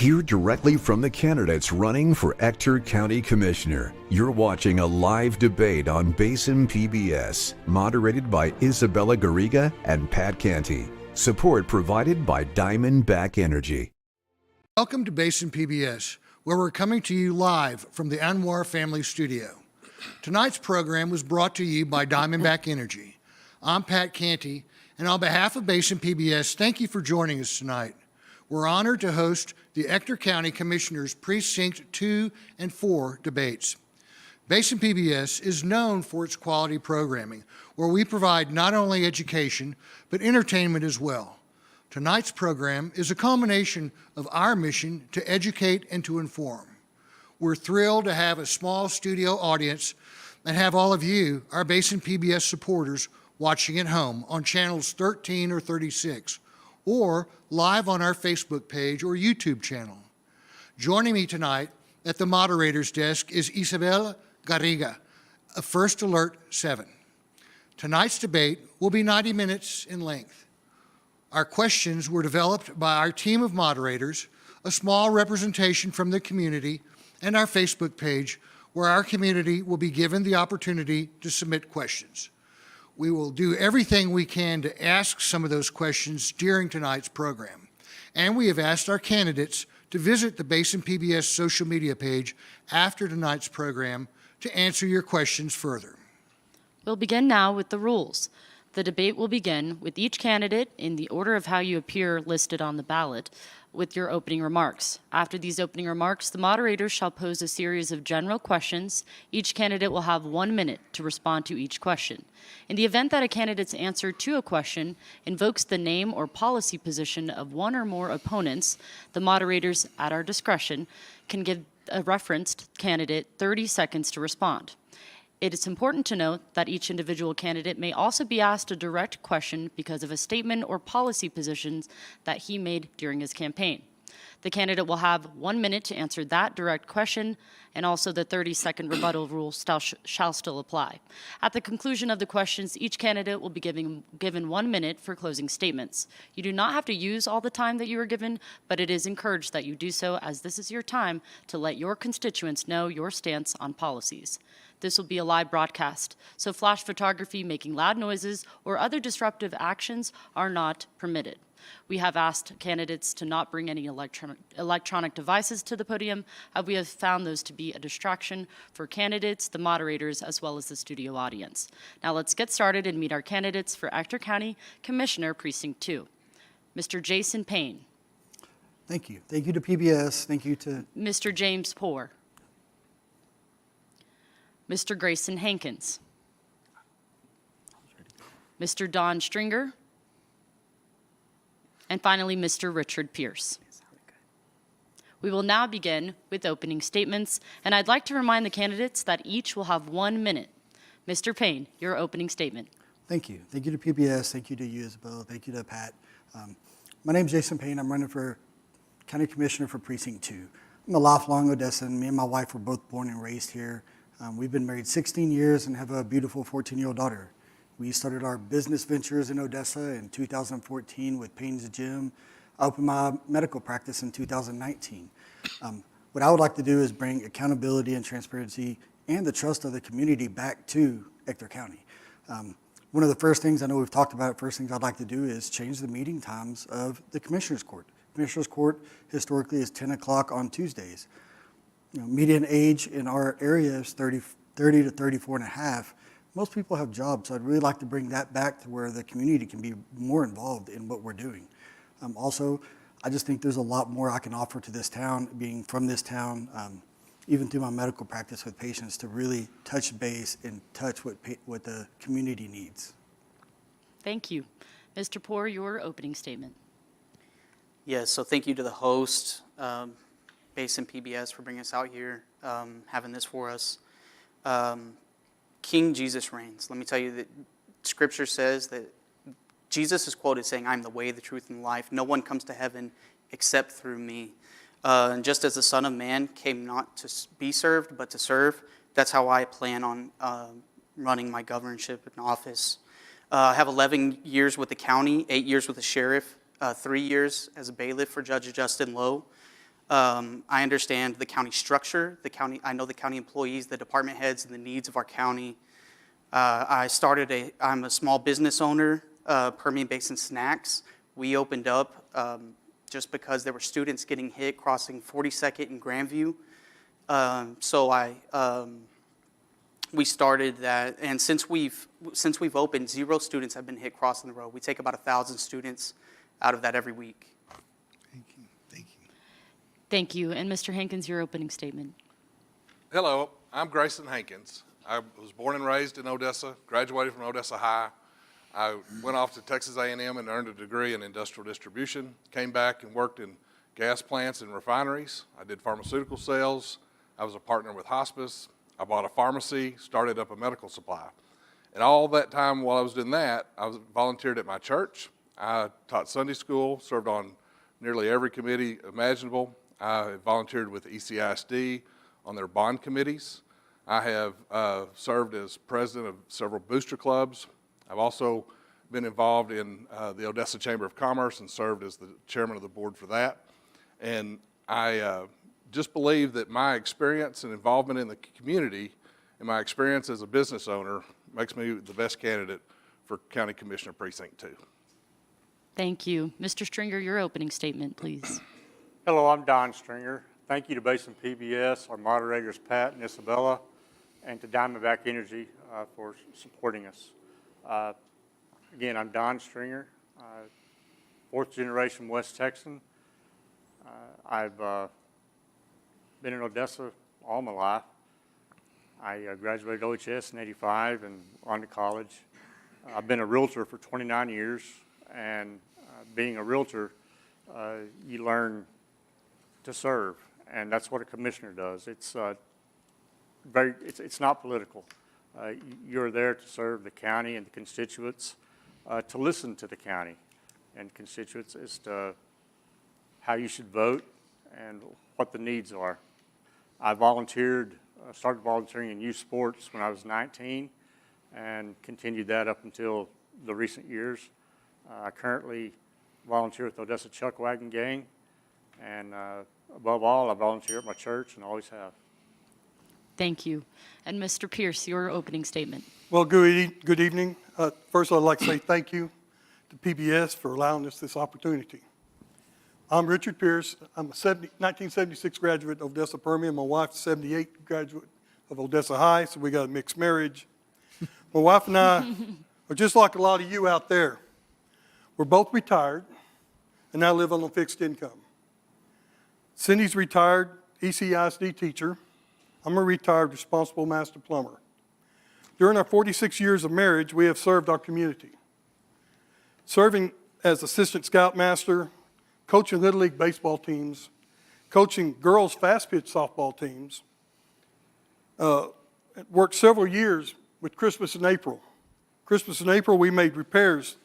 Hear directly from the candidates running for Ector County Commissioner. You're watching a live debate on Basin PBS, moderated by Isabella Garriga and Pat Canty. Support provided by Diamondback Energy. Welcome to Basin PBS, where we're coming to you live from the Anwar family studio. Tonight's program was brought to you by Diamondback Energy. I'm Pat Canty, and on behalf of Basin PBS, thank you for joining us tonight. We're honored to host the Ector County Commissioners Precinct 2 and 4 debates. Basin PBS is known for its quality programming, where we provide not only education, but entertainment as well. Tonight's program is a culmination of our mission to educate and to inform. We're thrilled to have a small studio audience and have all of you, our Basin PBS supporters, watching at home on channels 13 or 36, or live on our Facebook page or YouTube channel. Joining me tonight at the moderator's desk is Isabella Garriga of First Alert 7. Tonight's debate will be 90 minutes in length. Our questions were developed by our team of moderators, a small representation from the community, and our Facebook page, where our community will be given the opportunity to submit questions. We will do everything we can to ask some of those questions during tonight's program. And we have asked our candidates to visit the Basin PBS social media page after tonight's program to answer your questions further. We'll begin now with the rules. The debate will begin with each candidate in the order of how you appear listed on the ballot, with your opening remarks. After these opening remarks, the moderator shall pose a series of general questions. Each candidate will have 1 minute to respond to each question. In the event that a candidate's answer to a question invokes the name or policy position of one or more opponents, the moderators, at our discretion, can give a referenced candidate 30 seconds to respond. It is important to note that each individual candidate may also be asked a direct question because of a statement or policy positions that he made during his campaign. The candidate will have 1 minute to answer that direct question, and also the 30-second rebuttal rule shall still apply. At the conclusion of the questions, each candidate will be given 1 minute for closing statements. You do not have to use all the time that you are given, but it is encouraged that you do so, as this is your time to let your constituents know your stance on policies. This will be a live broadcast, so flash photography, making loud noises, or other disruptive actions are not permitted. We have asked candidates to not bring any electronic devices to the podium, as we have found those to be a distraction for candidates, the moderators, as well as the studio audience. Now let's get started and meet our candidates for Ector County Commissioner Precinct 2. Mr. Jason Payne. Thank you. Thank you to PBS. Thank you to Mr. James Poore. Mr. Grayson Hankins. Mr. Don Stringer. And finally, Mr. Richard Pierce. We will now begin with opening statements, and I'd like to remind the candidates that each will have 1 minute. Mr. Payne, your opening statement. Thank you. Thank you to PBS. Thank you to you, Isabel. Thank you to Pat. My name is Jason Payne. I'm running for County Commissioner for Precinct 2. I'm a lifelong Odessan. Me and my wife were both born and raised here. We've been married 16 years and have a beautiful 14-year-old daughter. We started our business ventures in Odessa in 2014 with Payne's Gym. I opened my medical practice in 2019. What I would like to do is bring accountability and transparency and the trust of the community back to Ector County. One of the first things, I know we've talked about, first things I'd like to do is change the meeting times of the Commissioner's Court. Commissioner's Court historically is 10 o'clock on Tuesdays. Median age in our area is 30 to 34 and a half. Most people have jobs, so I'd really like to bring that back to where the community can be more involved in what we're doing. Also, I just think there's a lot more I can offer to this town, being from this town, even through my medical practice with patients, to really touch base and touch what the community needs. Thank you. Mr. Poore, your opening statement. Yes, so thank you to the host, Basin PBS, for bringing us out here, having this for us. King Jesus reigns. Let me tell you that Scripture says that Jesus is quoted saying, "I'm the way, the truth, and the life. No one comes to heaven except through me." And just as the Son of Man came not to be served, but to serve, that's how I plan on running my governorship in office. I have 11 years with the county, 8 years with the sheriff, 3 years as a bailiff for Judge Justin Lowe. I understand the county structure, I know the county employees, the department heads, and the needs of our county. I'm a small business owner, Permian Basin Snacks. We opened up just because there were students getting hit crossing 42nd and Grandview. We started that, and since we've opened, 0 students have been hit crossing the road. We take about 1,000 students out of that every week. Thank you. Thank you. Thank you. And Mr. Hankins, your opening statement. Hello, I'm Grayson Hankins. I was born and raised in Odessa, graduated from Odessa High. I went off to Texas A&M and earned a degree in industrial distribution, came back and worked in gas plants and refineries. I did pharmaceutical sales. I was a partner with hospice. I bought a pharmacy, started up a medical supply. And all that time while I was doing that, I volunteered at my church. I taught Sunday school, served on nearly every committee imaginable. I volunteered with ECISD on their bond committees. I have served as president of several booster clubs. I've also been involved in the Odessa Chamber of Commerce and served as the chairman of the board for that. And I just believe that my experience and involvement in the community and my experience as a business owner makes me the best candidate for County Commissioner Precinct 2. Thank you. Mr. Stringer, your opening statement, please. Hello, I'm Don Stringer. Thank you to Basin PBS, our moderators Pat and Isabella, and to Diamondback Energy for supporting us. Again, I'm Don Stringer, 4th generation West Texan. I've been in Odessa all my life. I graduated OHS in '85 and on to college. I've been a realtor for 29 years, and being a realtor, you learn to serve, and that's what a commissioner does. It's not political. You're there to serve the county and the constituents, to listen to the county and constituents as to how you should vote and what the needs are. I started volunteering in youth sports when I was 19 and continued that up until the recent years. I currently volunteer with the Odessa Chuck Wagon Gang, and above all, I volunteer at my church and always have. Thank you. And Mr. Pierce, your opening statement. Well, good evening. First, I'd like to say thank you to PBS for allowing us this opportunity. I'm Richard Pierce. I'm a 1976 graduate of Odessa Permian. My wife's a 78 graduate of Odessa High, so we got a mixed marriage. My wife and I are just like a lot of you out there. We're both retired and now live on a fixed income. Cindy's retired ECISD teacher. I'm a retired responsible master plumber. During our 46 years of marriage, we have served our community. Serving as assistant scoutmaster, coaching Little League baseball teams, coaching girls fast pitch softball teams. Worked several years with Christmas in April. Christmas in April, we made repairs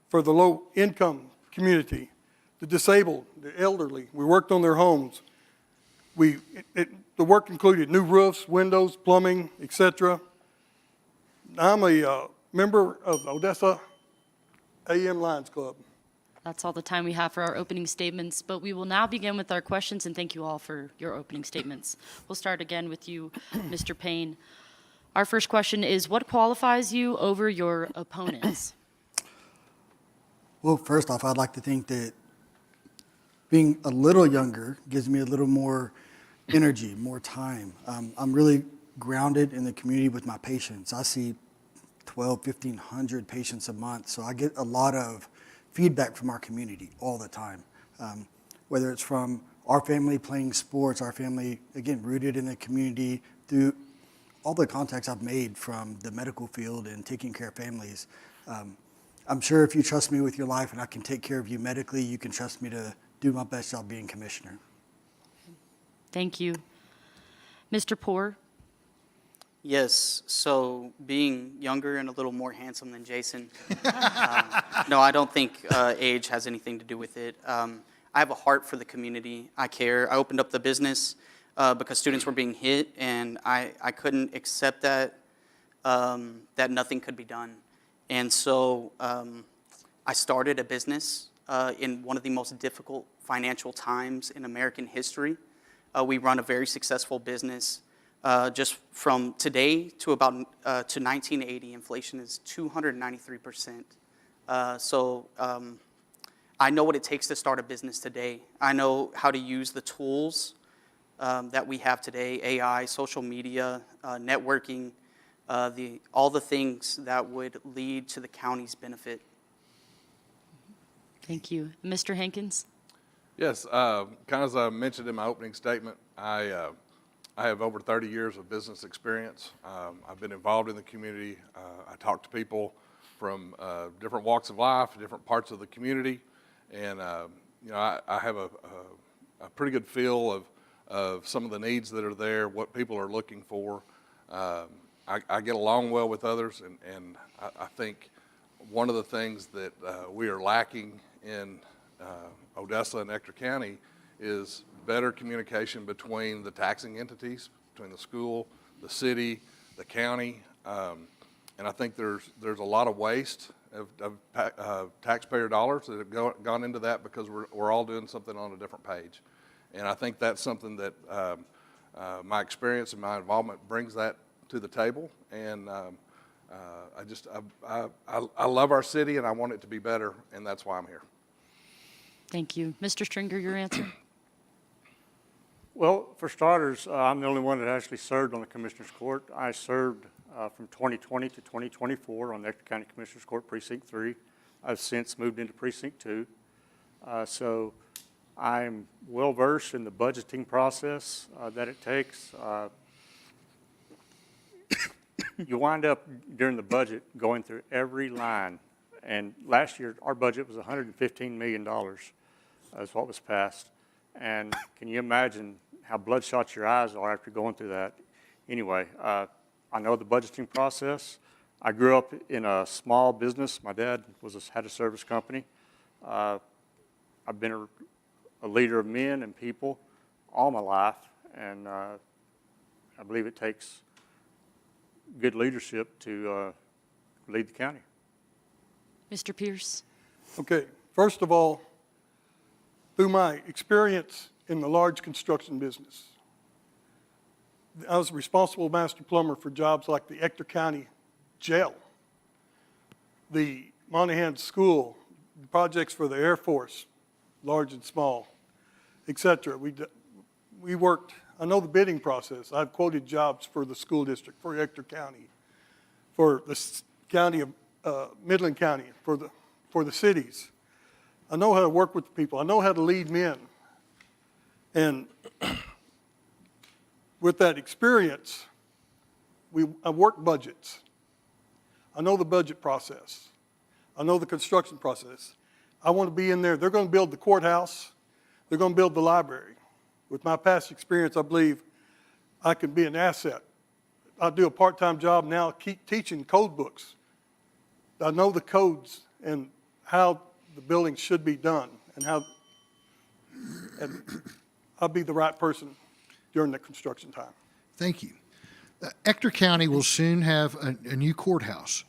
for the low-income community, the disabled, the elderly. We worked on their homes. The work included new roofs, windows, plumbing, etc. I'm a member of Odessa AM Lions Club. That's all the time we have for our opening statements, but we will now begin with our questions, and thank you all for your opening statements. We'll start again with you, Mr. Payne. Our first question is, what qualifies you over your opponents? Well, first off, I'd like to think that being a little younger gives me a little more energy, more time. I'm really grounded in the community with my patients. I see 1,500 patients a month, so I get a lot of feedback from our community all the time, whether it's from our family playing sports, our family, again, rooted in the community, through all the contacts I've made from the medical field and taking care of families. I'm sure if you trust me with your life and I can take care of you medically, you can trust me to do my best job being commissioner. Thank you. Mr. Poore? Yes, so being younger and a little more handsome than Jason, no, I don't think age has anything to do with it. I have a heart for the community. I care. I opened up the business because students were being hit, and I couldn't accept that nothing could be done. And so I started a business in one of the most difficult financial times in American history. We run a very successful business. Just from today to about to 1980, inflation is 293%. I know what it takes to start a business today. I know how to use the tools that we have today, AI, social media, networking, all the things that would lead to the county's benefit. Thank you. Mr. Hankins? Yes, kind of as I mentioned in my opening statement, I have over 30 years of business experience. I've been involved in the community. I talk to people from different walks of life, different parts of the community, and I have a pretty good feel of some of the needs that are there, what people are looking for. I get along well with others, and I think one of the things that we are lacking in Odessa and Ector County is better communication between the taxing entities, between the school, the city, the county, and I think there's a lot of waste of taxpayer dollars that have gone into that because we're all doing something on a different page, and I think that's something that my experience and my involvement brings that to the table, and I love our city and I want it to be better, and that's why I'm here. Thank you. Mr. Stringer, your answer? Well, for starters, I'm the only one that actually served on the Commissioners Court. I served from 2020 to 2024 on the Ector County Commissioners Court Precinct 3. I've since moved into Precinct 2. So I'm well-versed in the budgeting process that it takes. You wind up during the budget going through every line. And last year, our budget was $115 million. That's what was passed. And can you imagine how bloodshot your eyes are after going through that? Anyway, I know the budgeting process. I grew up in a small business. My dad had a service company. I've been a leader of men and people all my life, and I believe it takes good leadership to lead the county. Mr. Pierce? Okay, first of all, through my experience in the large construction business, I was a responsible master plumber for jobs like the Ector County Jail, the Monahan School, projects for the Air Force, large and small, etc. We worked, I know the bidding process. I've quoted jobs for the school district, for Ector County, for the county of Midland County, for the cities. I know how to work with people. I know how to lead men. And with that experience, I work budgets. I know the budget process. I know the construction process. I want to be in there. They're going to build the courthouse. They're going to build the library. With my past experience, I believe I can be an asset. I do a part-time job now teaching code books. I know the codes and how the building should be done, and I'll be the right person during the construction time. Thank you. Ector County will soon have a new courthouse.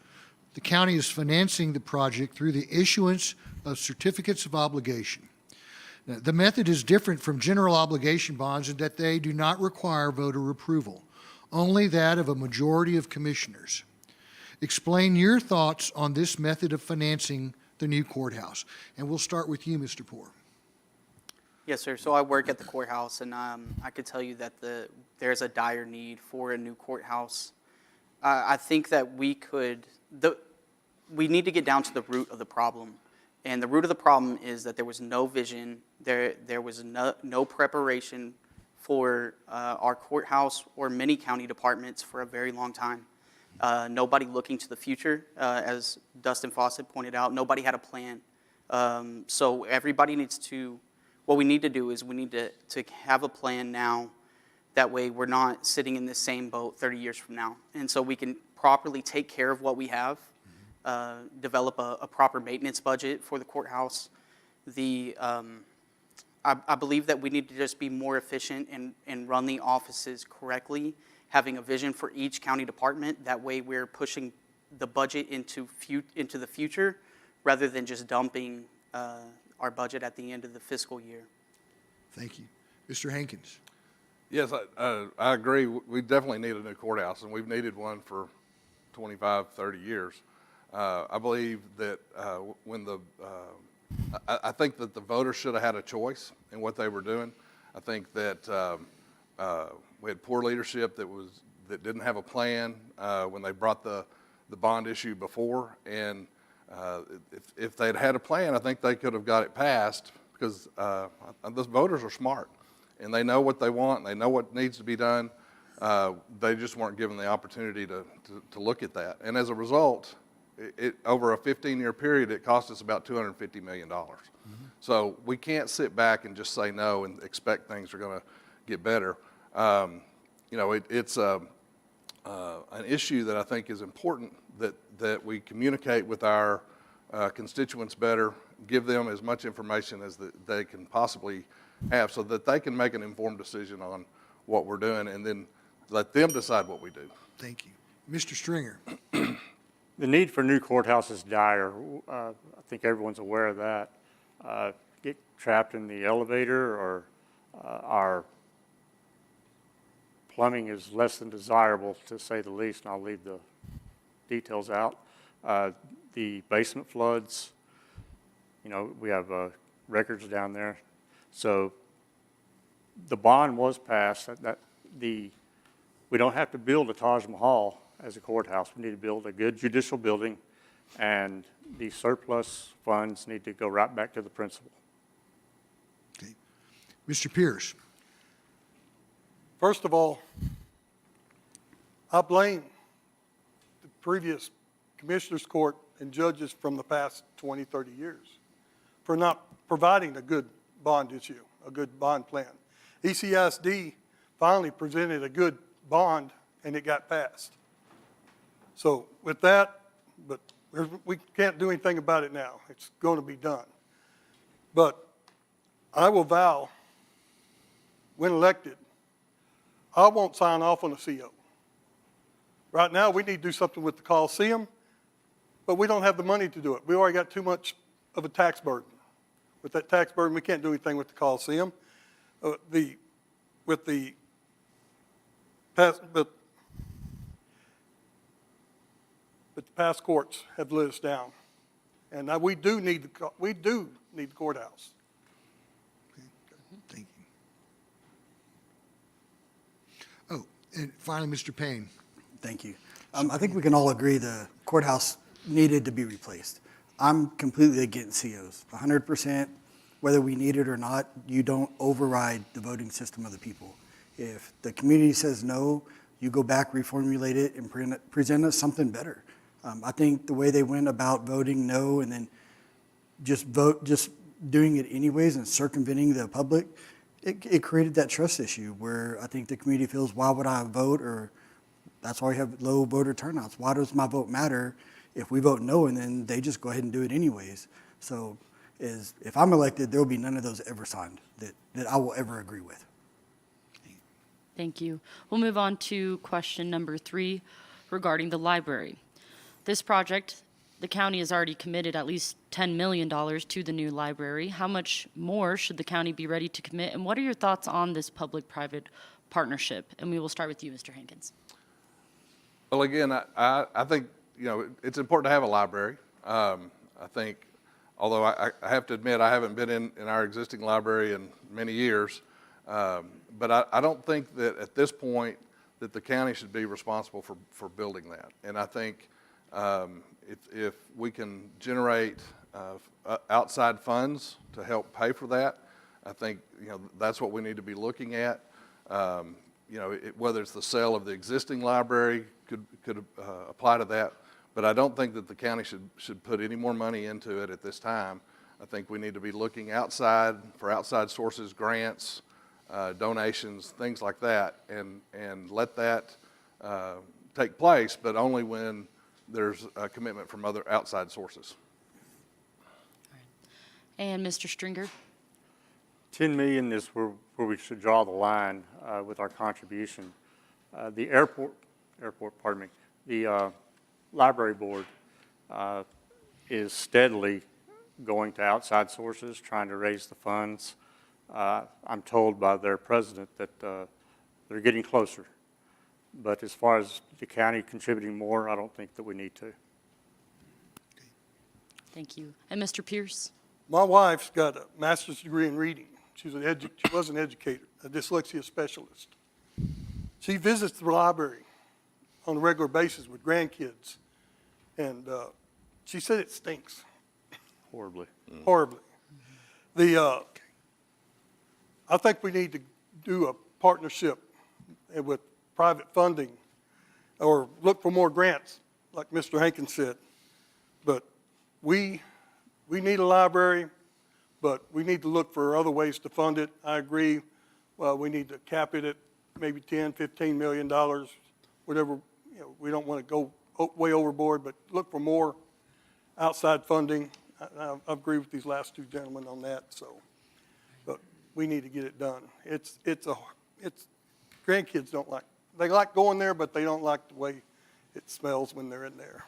The county is financing the project through the issuance of certificates of obligation. Now, the method is different from general obligation bonds in that they do not require voter approval, only that of a majority of commissioners. Explain your thoughts on this method of financing the new courthouse. And we'll start with you, Mr. Poore. Yes, sir. So I work at the courthouse, and I could tell you that there's a dire need for a new courthouse. I think that we need to get down to the root of the problem. And the root of the problem is that there was no vision, there was no preparation for our courthouse or many county departments for a very long time. Nobody looking to the future, as Dustin Fawcett pointed out, nobody had a plan. So everybody needs to, what we need to do is we need to have a plan now. That way we're not sitting in this same boat 30 years from now. And so we can properly take care of what we have, develop a proper maintenance budget for the courthouse. I believe that we need to just be more efficient and run the offices correctly, having a vision for each county department. That way we're pushing the budget into the future rather than just dumping our budget at the end of the fiscal year. Thank you. Mr. Hankins? Yes, I agree. We definitely need a new courthouse, and we've needed one for 25, 30 years. I believe that I think that the voters should have had a choice in what they were doing. I think that we had poor leadership that didn't have a plan when they brought the bond issue before, and if they'd had a plan, I think they could have got it passed, because those voters are smart, and they know what they want, and they know what needs to be done. They just weren't given the opportunity to look at that. And as a result, over a 15-year period, it cost us about $250 million. Mm-hmm. So we can't sit back and just say no and expect things are going to get better. It's an issue that I think is important that we communicate with our constituents better, give them as much information as they can possibly have, so that they can make an informed decision on what we're doing, and then let them decide what we do. Thank you. Mr. Stringer? The need for new courthouse is dire. I think everyone's aware of that. Get trapped in the elevator, or our plumbing is less than desirable, to say the least, and I'll leave the details out. The basement floods, we have records down there. So the bond was passed. We don't have to build a Taj Mahal as a courthouse. We need to build a good judicial building, and the surplus funds need to go right back to the principal. Okay. Mr. Pierce? First of all, I blame the previous commissioners court and judges from the past 20, 30 years for not providing a good bond issue, a good bond plan. ECISD finally presented a good bond, and it got passed. So with that, but we can't do anything about it now. It's going to be done. But I will vow, when elected, I won't sign off on a CO. Right now, we need to do something with the Coliseum, but we don't have the money to do it. We already got too much of a tax burden. With that tax burden, we can't do anything with the Coliseum. But the past courts have let us down, and now we do need the courthouse. Okay. Thank you. Oh, and finally, Mr. Payne. Thank you. I think we can all agree the courthouse needed to be replaced. I'm completely against COs, 100%. Whether we need it or not, you don't override the voting system of the people. If the community says no, you go back, reformulate it, and present us something better. I think the way they went about voting no and then just doing it anyways and circumventing the public, it created that trust issue where I think the community feels, why would I vote? Or that's why we have low voter turnouts. Why does my vote matter if we vote no and then they just go ahead and do it anyways? So if I'm elected, there will be none of those ever signed that I will ever agree with. Thank you. We'll move on to question number 3 regarding the library. This project, the county has already committed at least $10 million to the new library. How much more should the county be ready to commit? And what are your thoughts on this public-private partnership? And we will start with you, Mr. Hankins. Well, again, I think, it's important to have a library. I think, although I have to admit I haven't been in our existing library in many years, but I don't think that at this point that the county should be responsible for building that. And I think if we can generate outside funds to help pay for that, I think that's what we need to be looking at. Whether it's the sale of the existing library could apply to that, but I don't think that the county should put any more money into it at this time. I think we need to be looking for outside sources, grants, donations, things like that, and let that take place, but only when there's a commitment from other outside sources. All right. And Mr. Stringer? 10 million is where we should draw the line with our contribution. The library board is steadily going to outside sources, trying to raise the funds. I'm told by their president that they're getting closer. But as far as the county contributing more, I don't think that we need to. Thank you. And Mr. Pierce? My wife's got a master's degree in reading. She was an educator, a dyslexia specialist. She visits the library on a regular basis with grandkids, and she said it stinks. Horribly. Horribly. I think we need to do a partnership with private funding or look for more grants, like Mr. Hankins said. But we need a library, but we need to look for other ways to fund it. I agree. Well, we need to cap it at maybe $10, $15 million, whatever. We don't want to go way overboard, but look for more outside funding. I agree with these last two gentlemen on that. So, but we need to get it done. It's grandkids don't like. They like going there, but they don't like the way it smells when they're in there.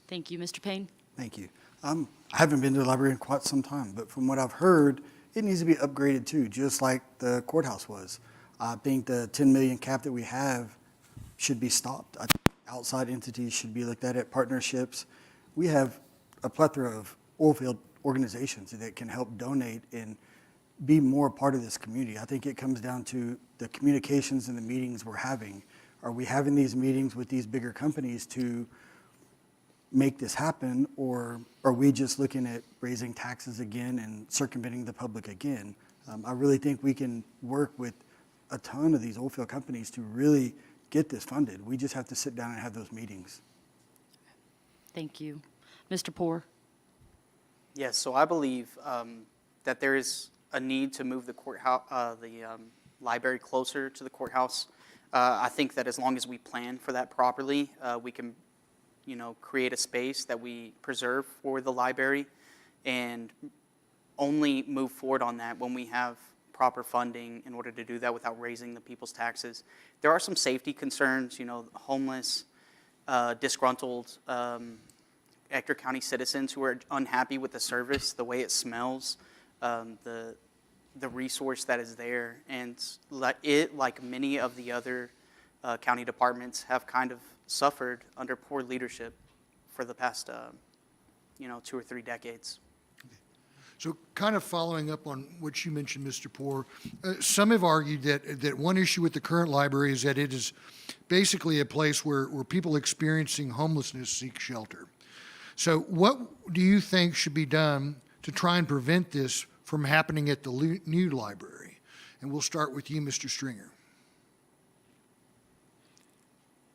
Thank you. Mr. Payne? Thank you. I haven't been to the library in quite some time, but from what I've heard, it needs to be upgraded too, just like the courthouse was. I think the 10 million cap that we have should be stopped. I think outside entities should be looked at partnerships. We have a plethora of oilfield organizations that can help donate and be more a part of this community. I think it comes down to the communications and the meetings we're having. Are we having these meetings with these bigger companies to make this happen, or are we just looking at raising taxes again and circumventing the public again? I really think we can work with a ton of these oilfield companies to really get this funded. We just have to sit down and have those meetings. Thank you. Mr. Poore? Yes, so I believe that there is a need to move the courthouse, library closer to the courthouse. I think that as long as we plan for that properly, we can, create a space that we preserve for the library, and only move forward on that when we have proper funding in order to do that without raising the people's taxes. There are some safety concerns, homeless, disgruntled Ector County citizens who are unhappy with the service, the way it smells, the resource that is there, and like many of the other county departments, have kind of suffered under poor leadership for the past, 2 or 3 decades. So kind of following up on what you mentioned, Mr. Poore, some have argued that one issue with the current library is that it is basically a place where people experiencing homelessness seek shelter. So what do you think should be done to try and prevent this from happening at the new library? And we'll start with you, Mr. Stringer.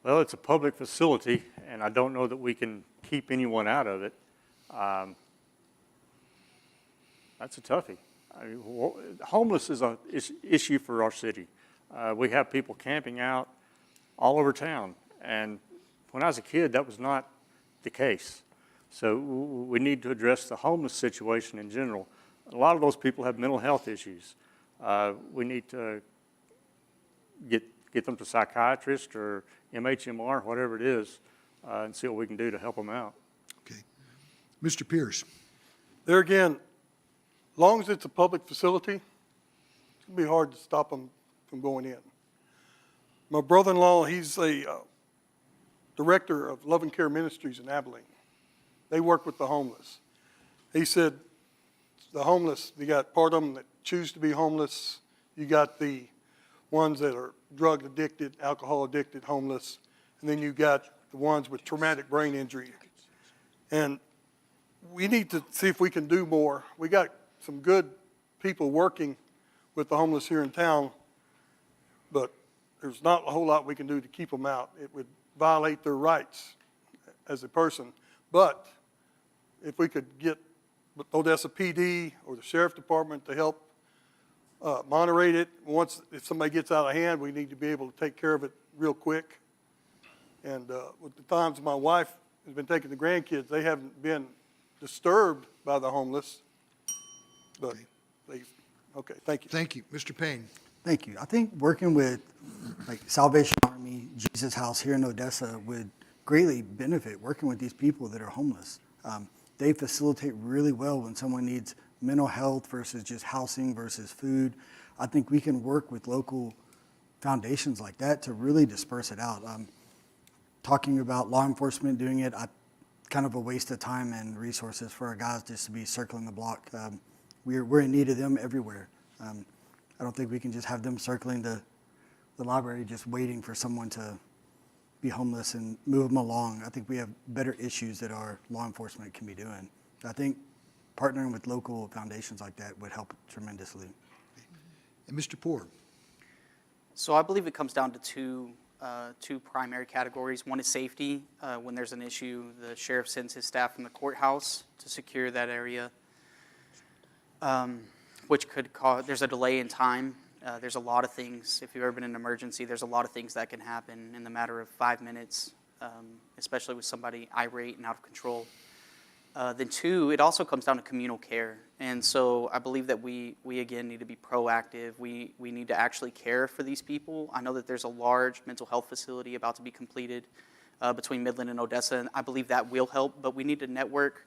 Well, it's a public facility, and I don't know that we can keep anyone out of it. That's a toughie. I mean, homeless is an issue for our city. We have people camping out all over town, and when I was a kid, that was not the case. So we need to address the homeless situation in general. A lot of those people have mental health issues. We need to get them to psychiatrists or MHMR, whatever it is, and see what we can do to help them out. Okay. Mr. Pierce. There again, as long as it's a public facility, it's going to be hard to stop them from going in. My brother-in-law, he's a director of Love and Care Ministries in Abilene. They work with the homeless. He said the homeless, you got part of them that choose to be homeless. You got the ones that are drug addicted, alcohol addicted, homeless. And then you got the ones with traumatic brain injury. And we need to see if we can do more. We got some good people working with the homeless here in town, but there's not a whole lot we can do to keep them out. It would violate their rights as a person. But if we could get Odessa PD or the Sheriff Department to help moderate it, if somebody gets out of hand, we need to be able to take care of it real quick. And with the times my wife has been taking the grandkids, they haven't been disturbed by the homeless. But okay, thank you. Thank you. Mr. Payne. Thank you. I think working with like Salvation Army, Jesus House here in Odessa would greatly benefit working with these people that are homeless. they facilitate really well when someone needs mental health versus just housing versus food. I think we can work with local foundations like that to really disperse it out. Talking about law enforcement doing it, kind of a waste of time and resources for our guys just to be circling the block. We're in need of them everywhere. I don't think we can just have them circling the library just waiting for someone to be homeless and move them along. I think we have better issues that our law enforcement can be doing. I think partnering with local foundations like that would help tremendously. And Mr. Poor. So I believe it comes down to two primary categories. One is safety. When there's an issue, the sheriff sends his staff from the courthouse to secure that area, which could cause, there's a delay in time. There's a lot of things, if you've ever been in an emergency, there's a lot of things that can happen in the matter of 5 minutes, especially with somebody irate and out of control. Then two, it also comes down to communal care. And so I believe that we again need to be proactive. We need to actually care for these people. I know that there's a large mental health facility about to be completed between Midland and Odessa, and I believe that will help, but we need to network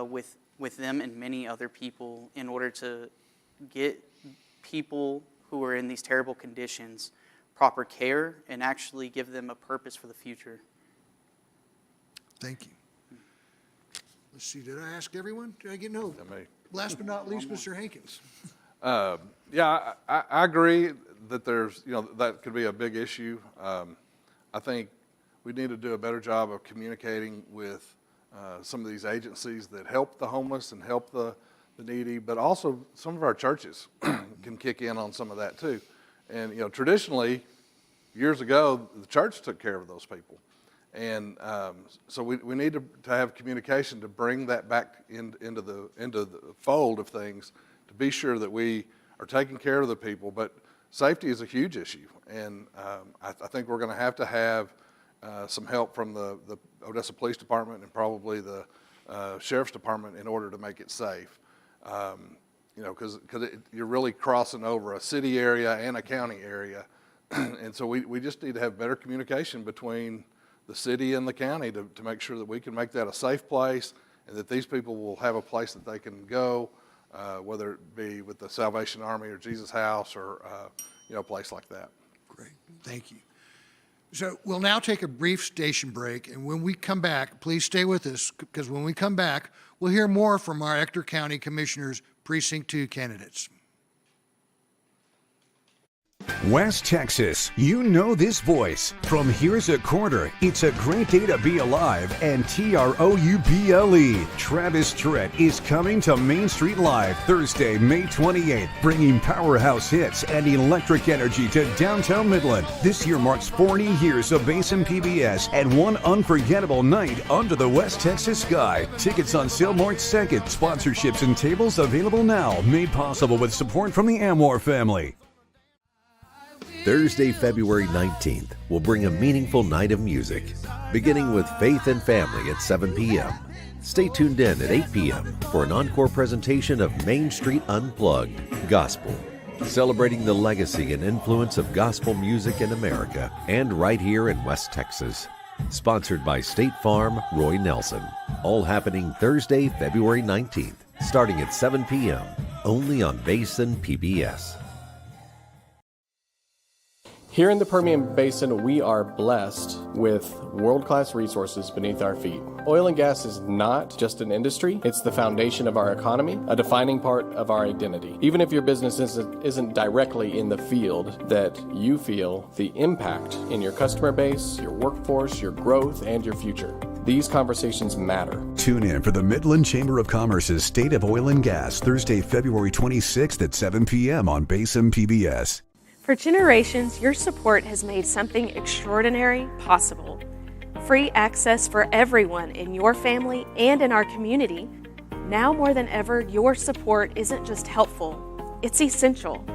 with them and many other people in order to get people who are in these terrible conditions proper care and actually give them a purpose for the future. Thank you. Let's see, did I ask everyone? Did I get no? That may- Last but not least, Mr. Hankins. Yeah, I agree that there's, that could be a big issue. I think we need to do a better job of communicating with some of these agencies that help the homeless and help the needy, but also some of our churches can kick in on some of that too. And, traditionally, years ago, the church took care of those people. And so we need to have communication to bring that back into the fold of things, to be sure that we are taking care of the people. But safety is a huge issue, and I think we're going to have some help from the Odessa Police Department and probably the Sheriff's Department in order to make it safe. Because you're really crossing over a city area and a county area, and so we just need to have better communication between the city and the county to make sure that we can make that a safe place and that these people will have a place that they can go, whether it be with the Salvation Army or Jesus House or a place like that. Great, thank you. So we'll now take a brief station break, and when we come back, please stay with us, because when we come back, we'll hear more from our Ector County Commissioners Precinct 2 candidates. West Texas, you know this voice. From Here's a Quarter, it's a great day to be alive, and TROUBLE. Travis Tritt is coming to Main Street Live Thursday, May 28th, bringing powerhouse hits and electric energy to downtown Midland. This year marks 40 years of Basin PBS and one unforgettable night under the West Texas sky. Tickets on sale March 2nd. Sponsorships and tables available now. Made possible with support from the Amwar family. Thursday, February 19th, will bring a meaningful night of music, beginning with Faith and Family at 7 p.m. Stay tuned in at 8 p.m. for an encore presentation of Main Street Unplugged Gospel, celebrating the legacy and influence of gospel music in America and right here in West Texas. Sponsored by State Farm, Roy Nelson. All happening Thursday, February 19th, starting at 7 p.m. only on Basin PBS. Here in the Permian Basin, we are blessed with world-class resources beneath our feet. Oil and gas is not just an industry, it's the foundation of our economy, a defining part of our identity. Even if your business isn't directly in the field, that you feel the impact in your customer base, your workforce, your growth, and your future. These conversations matter. Tune in for the Midland Chamber of Commerce's State of Oil and Gas, Thursday, February 26th at 7 p.m. on Basin PBS. For generations, your support has made something extraordinary possible. Free access for everyone in your family and in our community. Now more than ever, your support isn't just helpful, it's essential.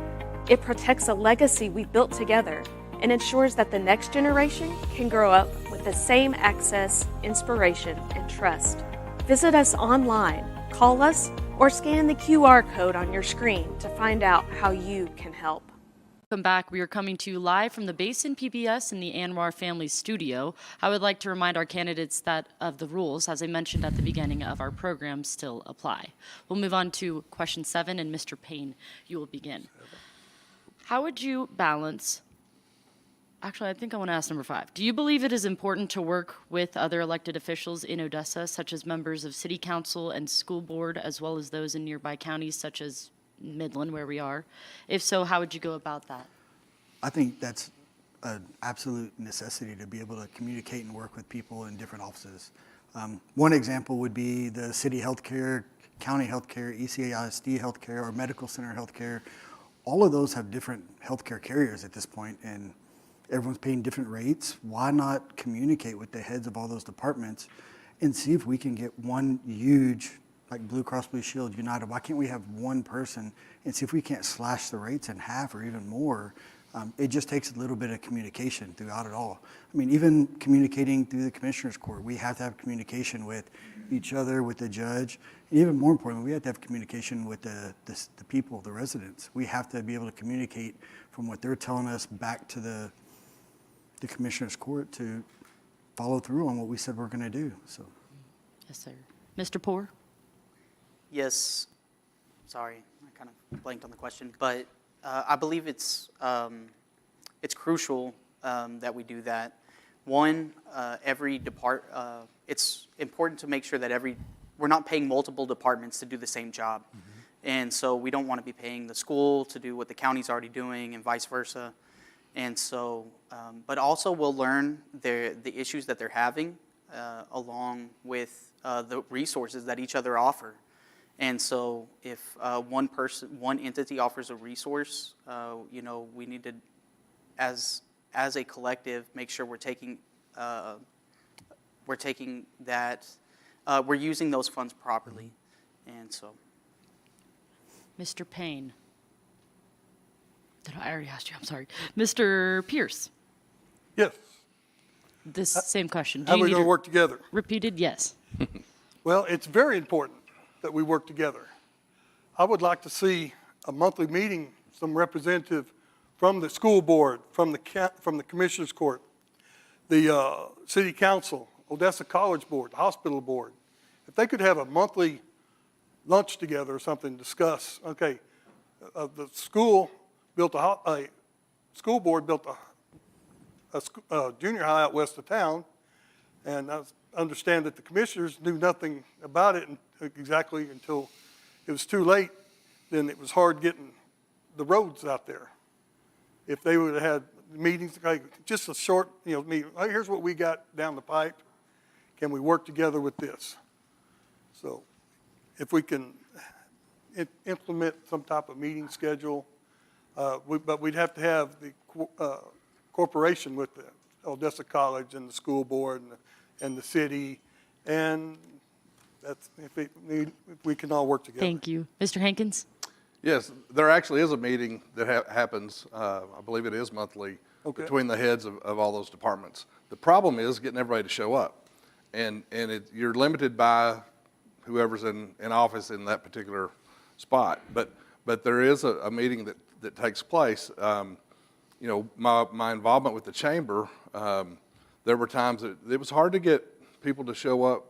It protects a legacy we built together and ensures that the next generation can grow up with the same access, inspiration, and trust. Visit us online, call us, or scan the QR code on your screen to find out how you can help. Welcome back. We are coming to you live from the Basin PBS in the Anwar Family Studio. I would like to remind our candidates that of the rules, as I mentioned at the beginning of our program, still apply. We'll move on to question 7, and Mr. Payne, you will begin. How would you balance, actually, I think I want to ask number 5. Do you believe it is important to work with other elected officials in Odessa, such as members of City Council and School Board, as well as those in nearby counties, such as Midland, where we are? If so, how would you go about that? I think that's an absolute necessity to be able to communicate and work with people in different offices. One example would be the city healthcare, county healthcare, ECISD healthcare, or medical center healthcare. All of those have different healthcare carriers at this point, and everyone's paying different rates. Why not communicate with the heads of all those departments and see if we can get one huge, like Blue Cross Blue Shield, United, why can't we have one person and see if we can't slash the rates in half or even more? It just takes a little bit of communication throughout it all. I mean, even communicating through the Commissioner's Court, we have to have communication with each other, with the judge, and even more importantly, we have to have communication with the people, the residents. We have to be able to communicate from what they're telling us back to the Commissioner's Court to follow through on what we said we're going to do. So, Yes, sir. Mr. Poore? Yes, sorry, I kind of blanked on the question, but I believe it's crucial that we do that. One, it's important to make sure that we're not paying multiple departments to do the same job. And so we don't want to be paying the school to do what the county's already doing and vice versa. And so, but also we'll learn the issues that they're having along with the resources that each other offer. And so if one entity offers a resource, we need to, as a collective, make sure we're taking that, we're using those funds properly. And so. Mr. Payne? I already asked you, I'm sorry. Mr. Pierce? Yes. This same question. How are we going to work together? Repeated, yes. Well, it's very important that we work together. I would like to see a monthly meeting, some representative from the school board, from the Commissioner's Court, the City Council, Odessa College Board, hospital board. If they could have a monthly lunch together or something, discuss, okay, the school built a school board built a junior high out west of town, and I understand that the commissioners knew nothing about it exactly until it was too late. Then it was hard getting the roads out there. If they would have had meetings, like just a short, meeting, hey, here's what we got down the pipe. Can we work together with this? So if we can implement some type of meeting schedule, but we'd have to have the corporation with the Odessa College and the school board and the city, and that's if we can all work together. Thank you. Mr. Hankins? Yes, there actually is a meeting that happens, I believe it is monthly, between the heads of all those departments. The problem is getting everybody to show up, and you're limited by whoever's in office in that particular spot. But there is a meeting that takes place. My involvement with the chamber, there were times that it was hard to get people to show up,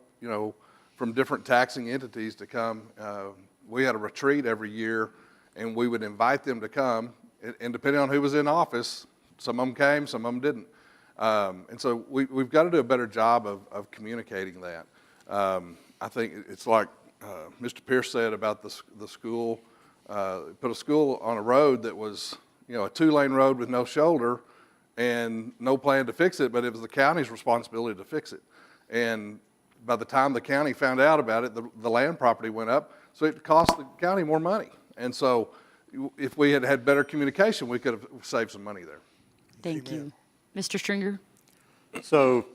from different taxing entities to come. We had a retreat every year, and we would invite them to come, and depending on who was in office, some of them came, some of them didn't. And so we've got to do a better job of communicating that. I think it's like Mr. Pierce said about the school. Put a school on a road that was, a 2-lane road with no shoulder and no plan to fix it, but it was the county's responsibility to fix it. And by the time the county found out about it, the land property went up, so it cost the county more money. And so if we had had better communication, we could have saved some money there. Thank you. Mr. Stringer? So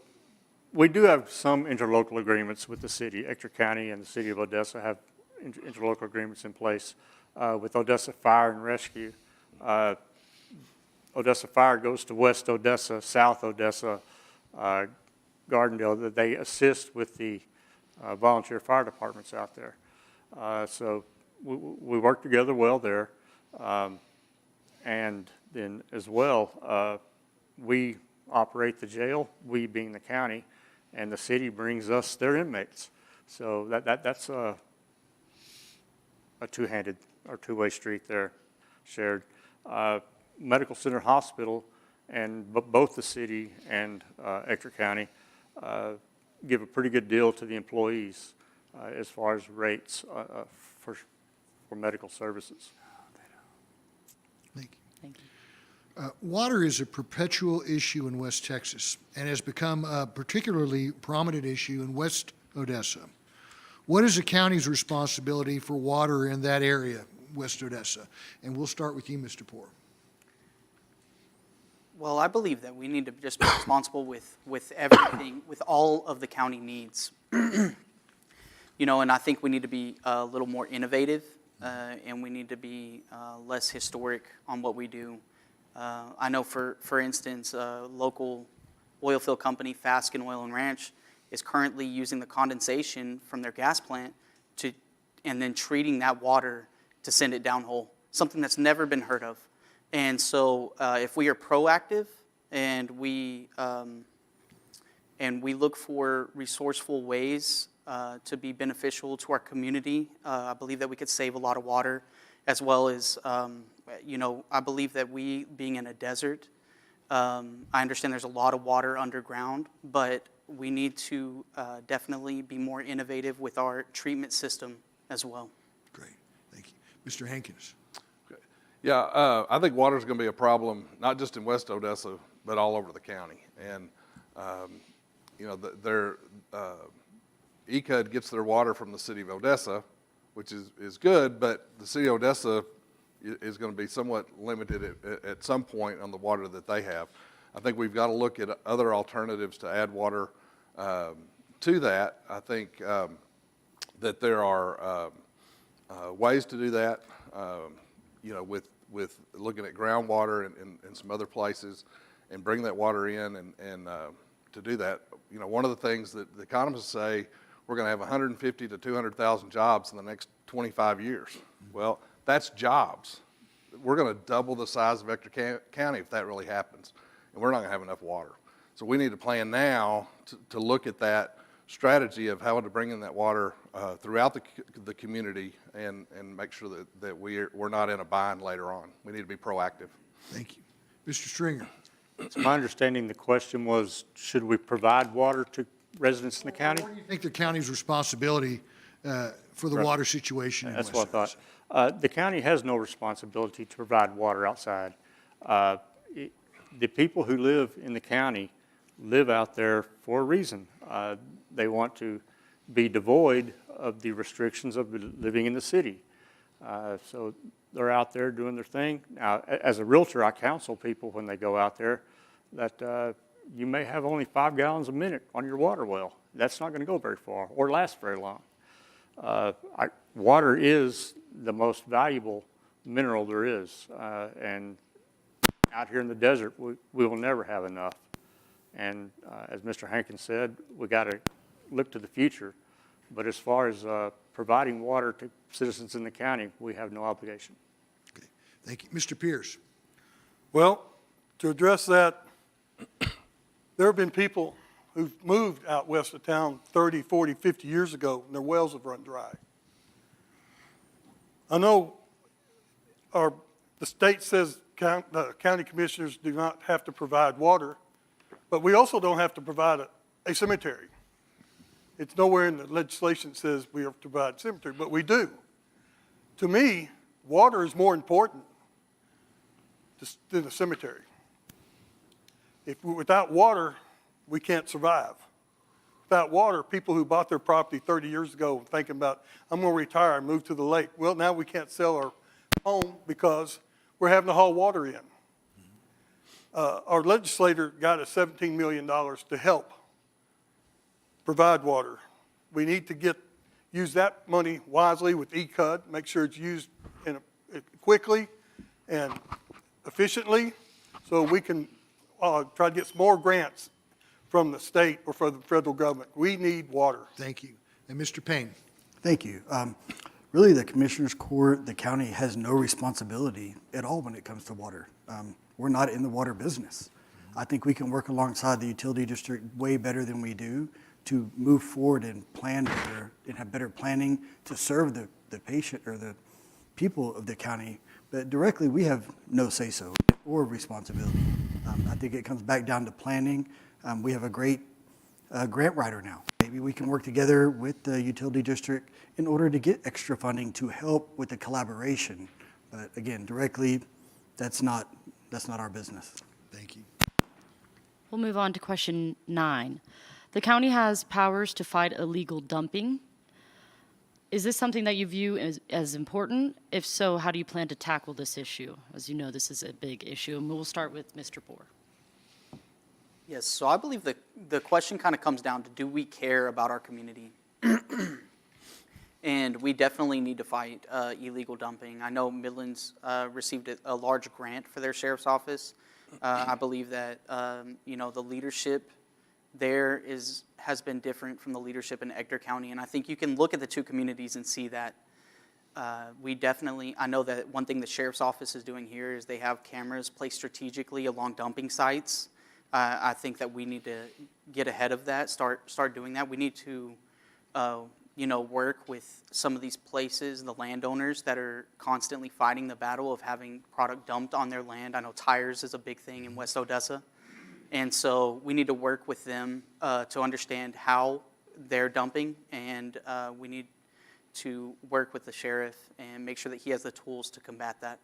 we do have some interlocal agreements with the city. Ector County and the city of Odessa have interlocal agreements in place with Odessa Fire and Rescue. Odessa Fire goes to West Odessa, South Odessa, Gardendale. They assist with the volunteer fire departments out there. So we work together well there. And then as well, we operate the jail, we being the county, and the city brings us their inmates. So that's a two-handed or two-way street there, shared. Medical Center Hospital and both the city and Ector County give a pretty good deal to the employees as far as rates for medical services. Thank you. Thank you. Water is a perpetual issue in West Texas and has become a particularly prominent issue in West Odessa. What is the county's responsibility for water in that area, West Odessa? And we'll start with you, Mr. Poor. Well, I believe that we need to just be responsible with everything, with all of the county needs. You know, and I think we need to be a little more innovative, and we need to be less historic on what we do. I know, for instance, a local oil field company, Fasken Oil and Ranch, is currently using the condensation from their gas plant and then treating that water to send it downhole, something that's never been heard of. And so if we are proactive and we look for resourceful ways to be beneficial to our community, I believe that we could save a lot of water, as well as, you know, I believe that we, being in a desert, I understand there's a lot of water underground, but we need to definitely be more innovative with our treatment system as well. Great, thank you. Mr. Hankins. Yeah, I think water is going to be a problem, not just in West Odessa, but all over the county. And, you know, ECUD gets their water from the city of Odessa, which is good, but the city of Odessa is going to be somewhat limited at some point on the water that they have. I think we've got to look at other alternatives to add water to that. I think that there are ways to do that, you know, with looking at groundwater and some other places and bring that water in and to do that. You know, one of the things that the economists say, we're going to have 150 to 200,000 jobs in the next 25 years. Well, that's jobs. We're going to double the size of Ector County if that really happens, and we're not going to have enough water. So we need to plan now to look at that strategy of how to bring in that water throughout the community and make sure that we're not in a bind later on. We need to be proactive. Thank you. Mr. Stringer. It's my understanding the question was, should we provide water to residents in the county? What do you think the county's responsibility for the water situation in That's West what I thought. The county has no responsibility to provide water outside. The people who live in the county live out there for a reason. They want to be devoid of the restrictions of living in the city. So they're out there doing their thing. Now, as a realtor, I counsel people when they go out there that you may have only 5 gallons a minute on your water well. That's not going to go very far or last very long. Water is the most valuable mineral there is, and out here in the desert, we will never have enough. And as Mr. Hankins said, we got to look to the future. But as far as providing water to citizens in the county, we have no obligation. Okay, thank you. Mr. Pierce. Well, to address that, there have been people who've moved out west of town 30, 40, 50 years ago, and their wells have run dry. I know the state says county commissioners do not have to provide water, but we also don't have to provide a cemetery. It's nowhere in the legislation that says we have to provide a cemetery, but we do. To me, water is more important than a cemetery. Without water, we can't survive. Without water, people who bought their property 30 years ago thinking about, I'm going to retire and move to the lake. Well, now we can't sell our home because we're having to haul water in. Our legislator got us $17 million to help provide water. We need to use that money wisely with ECUD, make sure it's used quickly and efficiently so we can try to get some more grants from the state or from the federal government. We need water. Thank you. And Mr. Payne. Thank you. really the Commissioner's Court, the county has no responsibility at all when it comes to water. We're not in the water business. I think we can work alongside the utility district way better than we do to move forward and plan better and have better planning to serve the patient or the people of the county. But directly, we have no say-so or responsibility. I think it comes back down to planning. We have a great grant writer now. Maybe we can work together with the utility district in order to get extra funding to help with the collaboration. But again, directly, that's not our business. Thank you. We'll move on to question 9. The county has powers to fight illegal dumping. Is this something that you view as important? If so, how do you plan to tackle this issue? As you know, this is a big issue, and we'll start with Mr. Bohr. Yes, so I believe the question kind of comes down to, do we care about our community? And we definitely need to fight illegal dumping. I know Midlands received a large grant for their sheriff's office. I believe that the leadership there has been different from the leadership in Ector County, and I think you can look at the two communities and see that I know that one thing the sheriff's office is doing here is they have cameras placed strategically along dumping sites. I think that we need to get ahead of that, start doing that. We need to work with some of these places, the landowners that are constantly fighting the battle of having product dumped on their land. I know tires is a big thing in West Odessa. And so we need to work with them to understand how they're dumping, and we need to work with the sheriff and make sure that he has the tools to combat that.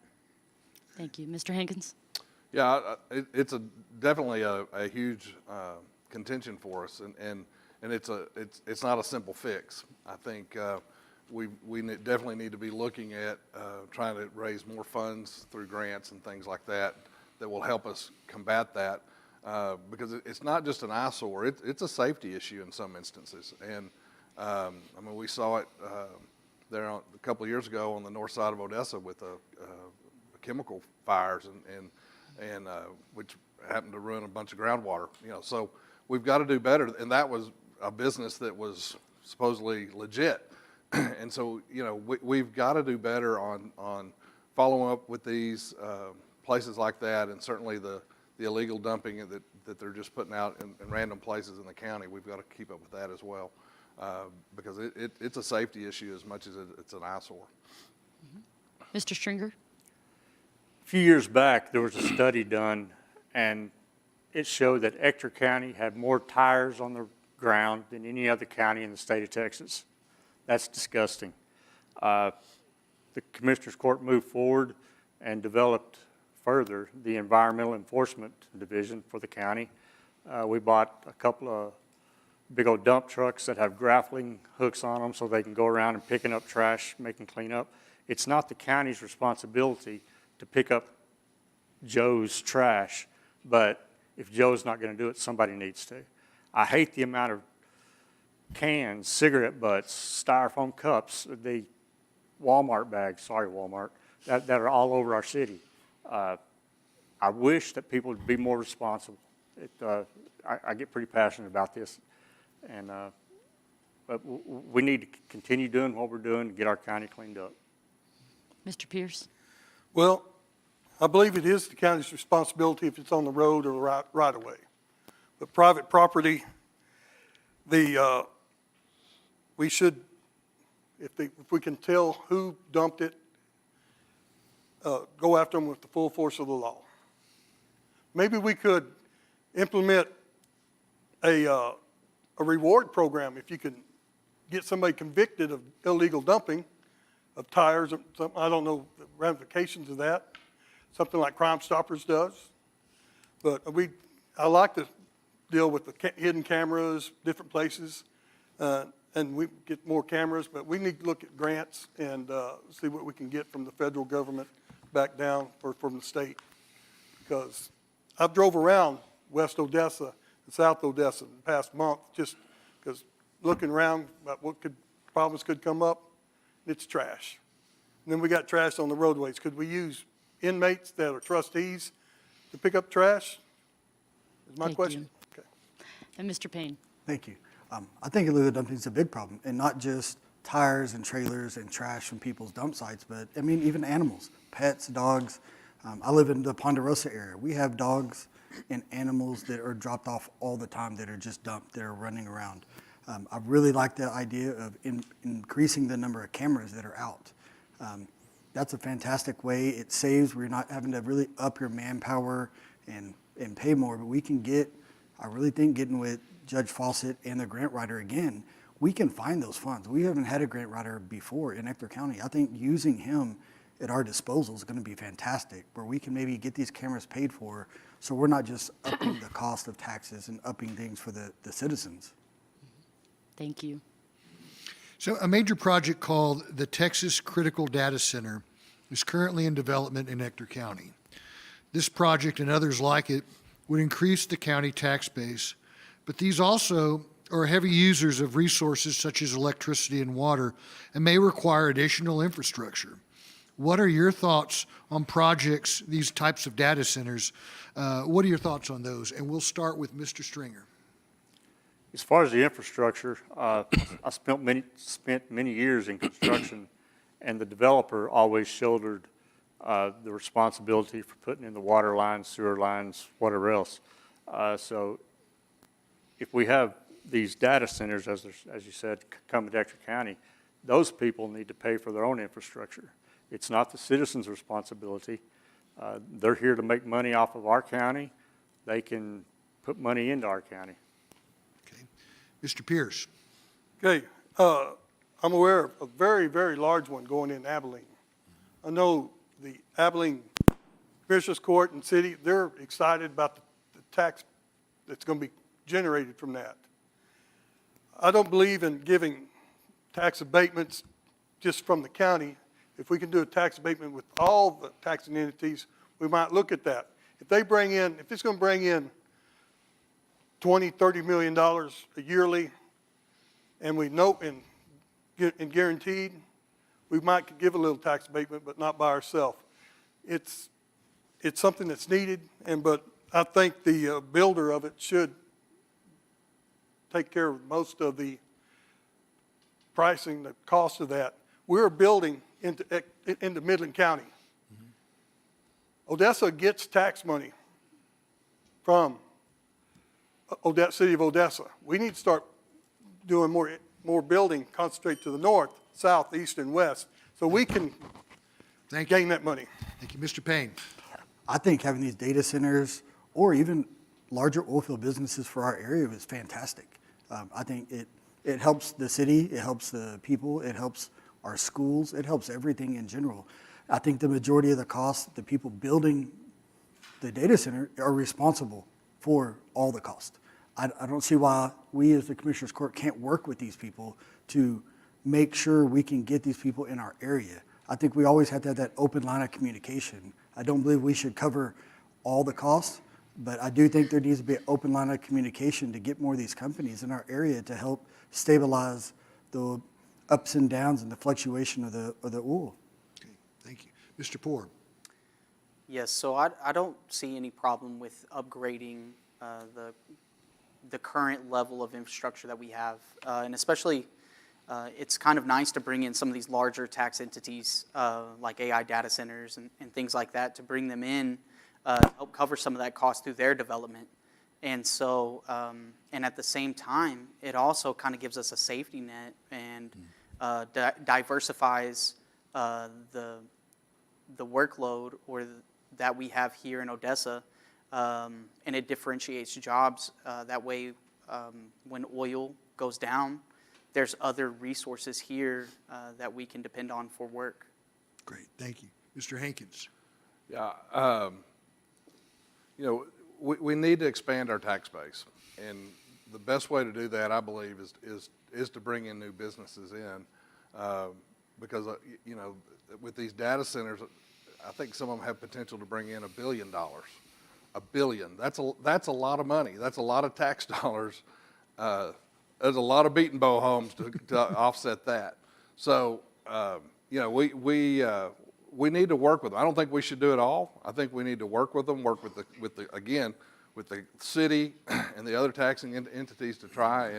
Thank you. Mr. Hankins? Yeah, it's definitely a huge contention for us, and it's not a simple fix. I think we definitely need to be looking at trying to raise more funds through grants and things like that will help us combat that. Because it's not just an eyesore, it's a safety issue in some instances. And we saw it there a couple of years ago on the north side of Odessa with chemical fires and which happened to ruin a bunch of groundwater. So we've got to do better. And that was a business that was supposedly legit. And so we've got to do better on following up with these places like that, and certainly the illegal dumping that they're just putting out in random places in the county. We've got to keep up with that as well, because it's a safety issue as much as it's an eyesore. Mr. Stringer? A few years back, there was a study done, and it showed that Ector County had more tires on the ground than any other county in the state of Texas. That's disgusting. The Commissioner's Court moved forward and developed further the Environmental Enforcement Division for the county. We bought a couple of big old dump trucks that have grappling hooks on them so they can go around and picking up trash, making cleanup. It's not the county's responsibility to pick up Joe's trash, but if Joe's not going to do it, somebody needs to. I hate the amount of cans, cigarette butts, styrofoam cups, the Walmart bags, sorry Walmart, that are all over our city. I wish that people would be more responsible. I get pretty passionate about this, and but we need to continue doing what we're doing to get our county cleaned up. Mr. Pierce? Well, I believe it is the county's responsibility if it's on the road or right of way. But private property, we should, if we can tell who dumped it, go after them with the full force of the law. Maybe we could implement a reward program if you can get somebody convicted of illegal dumping of tires or something. I don't know the ramifications of that. Something like Crime Stoppers does. But I like to deal with the hidden cameras, different places, and we get more cameras, but we need to look at grants and see what we can get from the federal government back down from the state. Because I've drove around West Odessa and South Odessa in the past month just because looking around about what problems could come up, it's trash. And then we got trash on the roadways. Could we use inmates that are trustees to pick up trash? Is my question. Okay. And Mr. Payne? Thank you. I think illegal dumping is a big problem, and not just tires and trailers and trash from people's dump sites, but I mean, even animals, pets, dogs. I live in the Ponderosa area. We have dogs and animals that are dropped off all the time that are just dumped, that are running around. I really like the idea of increasing the number of cameras that are out. That's a fantastic way. It saves, we're not having to really up your manpower and pay more, but we can get, I really think getting with Judge Fawcett and the grant writer again, we can find those funds. We haven't had a grant writer before in Ector County. I think using him at our disposal is gonna be fantastic, where we can maybe get these cameras paid for, so we're not just upping the cost of taxes and upping things for the citizens. Thank you. So a major project called the Texas Critical Data Center is currently in development in Ector County. This project and others like it would increase the county tax base, but these also are heavy users of resources such as electricity and water and may require additional infrastructure. What are your thoughts on projects, these types of data centers? What are your thoughts on those? And we'll start with Mr. Stringer. As far as the infrastructure, I spent many years in construction, and the developer always shouldered the responsibility for putting in the water lines, sewer lines, whatever else. So if we have these data centers, as you said, come to Ector County, those people need to pay for their own infrastructure. It's not the citizens' responsibility. They're here to make money off of our county. They can put money into our county. Mr. Pierce. Okay, I'm aware of a very, very large one going in Abilene. I know the Abilene Commissioners Court and City, they're excited about the tax that's going to be generated from that. I don't believe in giving tax abatements just from the county. If we can do a tax abatement with all the taxing entities, we might look at that. If they bring in, if it's going to bring in $20, $30 million a yearly, and we know and guaranteed, we might give a little tax abatement, but not by ourselves. It's something that's needed, but I think the builder of it should take care of most of the pricing, the cost of that. We're building into Midland County. Odessa gets tax money from City of Odessa. We need to start doing more building, concentrate to the north, south, east, and west, so we can gain that money. Thank you. Mr. Payne. I think having these data centers or even larger oilfield businesses for our area is fantastic. I think it helps the city, it helps the people, it helps our schools, it helps everything in general. I think the majority of the cost, the people building the data center are responsible for all the cost. I don't see why we as the Commissioners Court can't work with these people to make sure we can get these people in our area. I think we always have to have that open line of communication. I don't believe we should cover all the costs, but I do think there needs to be an open line of communication to get more of these companies in our area to help stabilize the ups and downs and the fluctuation of the oil. Okay, thank you. Mr. Poore. Yes, so I don't see any problem with upgrading the current level of infrastructure that we have. And especially, it's kind of nice to bring in some of these larger tax entities like AI data centers and things like that, to bring them in to help cover some of that cost through their development. And so, and at the same time, it also kind of gives us a safety net and diversifies the workload that we have here in Odessa, and it differentiates jobs. That way, when oil goes down, there's other resources here that we can depend on for work. Great, thank you. Mr. Hankins. Yeah, we need to expand our tax base, and the best way to do that, I believe, is to bring in new businesses in, because with these data centers, I think some of them have potential to bring in $1 billion. $1 billion. That's a lot of money. That's a lot of tax dollars. There's a lot of beaten bow homes to offset that. So we need to work with them. I don't think we should do it all. I think we need to work with them, work with the city and the other taxing entities to try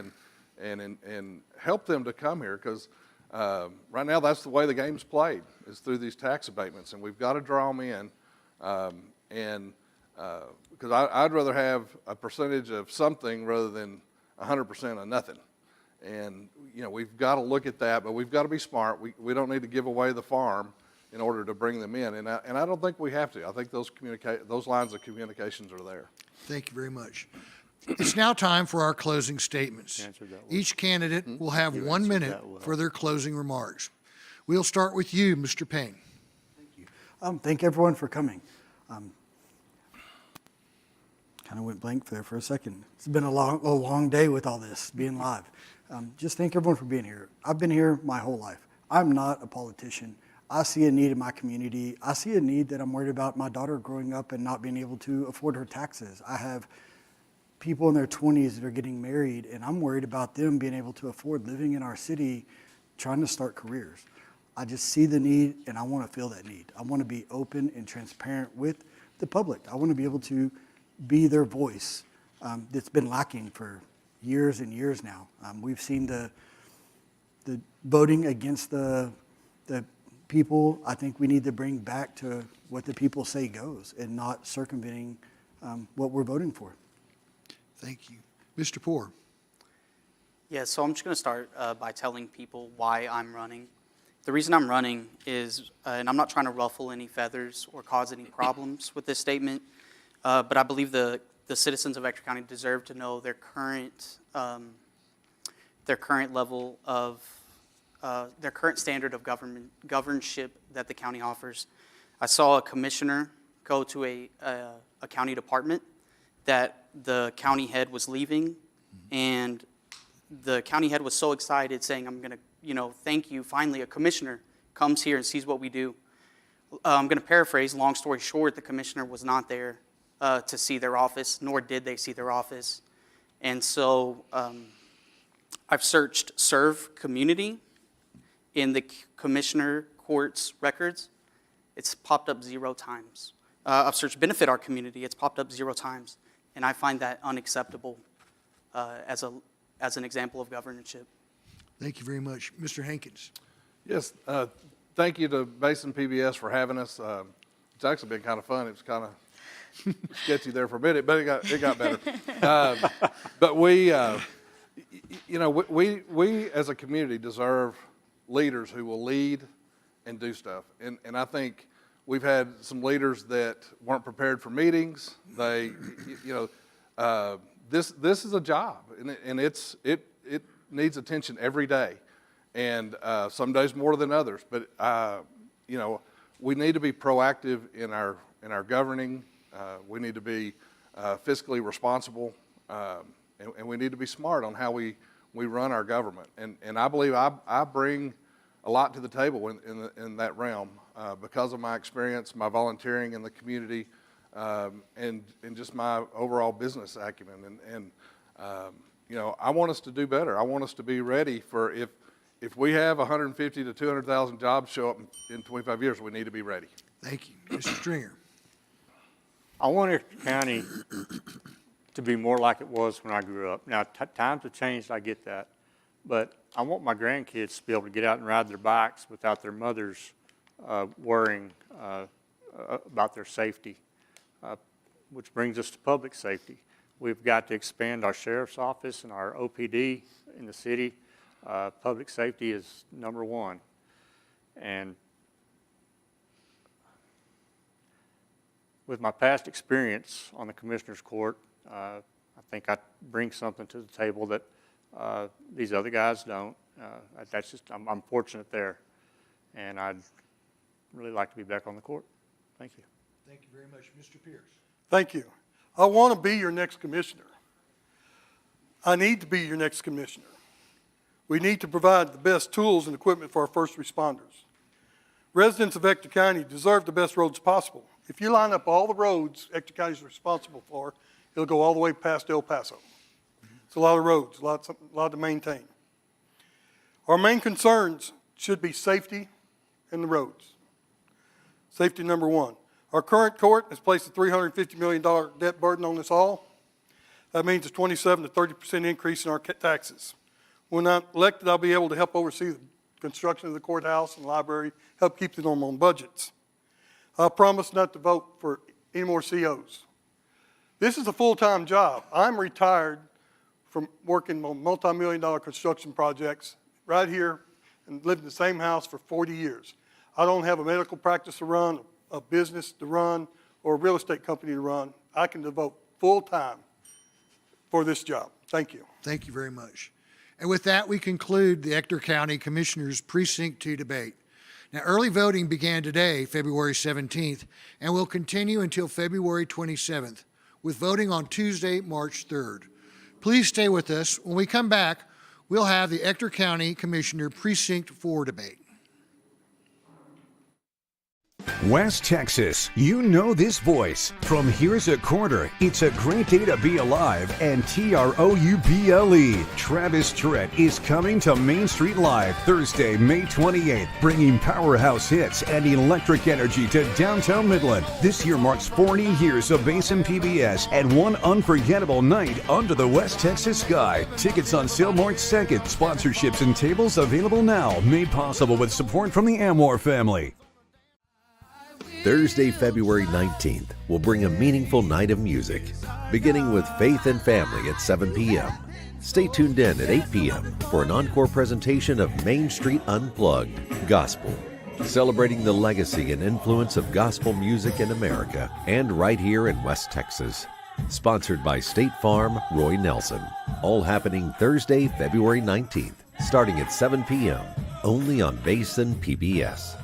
and help them to come here, because right now, that's the way the game's played, is through these tax abatements, and we've got to draw them in. Because I'd rather have a percentage of something rather than 100% of nothing. And, you know, we've got to look at that, but we've got to be smart. We don't need to give away the farm in order to bring them in. And I don't think we have to. I think those lines of communications are there. Thank you very much. It's now time for our closing statements. Each candidate will have 1 minute for their closing remarks. We'll start with you, Mr. Payne. Thank everyone for coming. Kind of went blank there for a second. It's been a long day with all this, being live. Just thank everyone for being here. I've been here my whole life. I'm not a politician. I see a need in my community. I see a need that I'm worried about my daughter growing up and not being able to afford her taxes. I have people in their 20s that are getting married, and I'm worried about them being able to afford living in our city, trying to start careers. I just see the need, and I want to fill that need. I want to be open and transparent with the public. I want to be able to be their voice that's been lacking for years and years now. We've seen the voting against the people. I think we need to bring back to what the people say goes and not circumventing what we're voting for. Thank you. Mr. Poore. Yeah, so I'm just going to start by telling people why I'm running. The reason I'm running is, and I'm not trying to ruffle any feathers or cause any problems with this statement, but I believe the citizens of Ector County deserve to know their current level of, their current standard of governorship that the county offers. I saw a commissioner go to a county department that the county head was leaving, and the county head was so excited, saying, I'm going to, thank you. Finally, a commissioner comes here and sees what we do. I'm going to paraphrase. Long story short, the commissioner was not there to see their office, nor did they see their office. And so I've searched serve community in the commissioner court's records. It's popped up 0 times. I've searched benefit our community. It's popped up 0 times. And I find that unacceptable as an example of governorship. Thank you very much. Mr. Hankins. Yes, thank you to Basin PBS for having us. It's actually been kind of fun. It was kind of sketchy there for a minute, but it got better. But we as a community deserve leaders who will lead and do stuff. And I think we've had some leaders that weren't prepared for meetings. They, this is a job, and it needs attention every day, and some days more than others. But we need to be proactive in our governing. We need to be fiscally responsible, and we need to be smart on how we run our government. And I believe I bring a lot to the table in that realm because of my experience, my volunteering in the community, and just my overall business acumen. And I want us to do better. I want us to be ready for if we have 150 to 200,000 jobs show up in 25 years, we need to be ready. Thank you. Mr. Stringer. I want Ector County to be more like it was when I grew up. Now, times have changed, I get that. But I want my grandkids to be able to get out and ride their bikes without their mothers worrying about their safety, which brings us to public safety. We've got to expand our sheriff's office and our OPD in the city. Public safety is number one. And with my past experience on the Commissioner's Court, I think I bring something to the table that these other guys don't. That's just, I'm fortunate there. And I'd really like to be back on the court. Thank you. Thank you very much. Mr. Pierce. Thank you. I want to be your next commissioner. I need to be your next commissioner. We need to provide the best tools and equipment for our first responders. Residents of Ector County deserve the best roads possible. If you line up all the roads Ector County is responsible for, it'll go all the way past El Paso. It's a lot of roads, a lot to maintain. Our main concerns should be safety and the roads. Safety number one. Our current court has placed a $350 million debt burden on us all. That means a 27 to 30% increase in our taxes. When I'm elected, I'll be able to help oversee the construction of the courthouse and library, help keep them on budgets. I promise not to vote for any more COs. This is a full-time job. I'm retired from working on multi-million-dollar construction projects right here and lived in the same house for 40 years. I don't have a medical practice to run, a business to run, or a real estate company to run. I can devote full-time for this job. Thank you. Thank you very much. And with that, we conclude the Ector County Commissioners Precinct 2 debate. Now, early voting began today, February 17th, and will continue until February 27th, with voting on Tuesday, March 3rd. Please stay with us. When we come back, we'll have the Ector County Commissioner Precinct 4 debate. West Texas, you know this voice. From Here's a Quarter, It's a Great Day to Be Alive, and TROUBLE. Travis Tritt is coming to Main Street Live Thursday, May 28th, bringing powerhouse hits and electric energy to downtown Midland. This year marks 40 years of Basin PBS and one unforgettable night under the West Texas sky. Tickets on sale March 2nd. Sponsorships and tables available now. Made possible with support from the Amwar family. Thursday, February 19th, will bring a meaningful night of music, beginning with Faith and Family at 7 p.m. Stay tuned in at 8 p.m. for an encore presentation of Main Street Unplugged Gospel, celebrating the legacy and influence of gospel music in America and right here in West Texas. Sponsored by State Farm, Roy Nelson. All happening Thursday, February 19th, starting at 7 p.m. only on Basin PBS.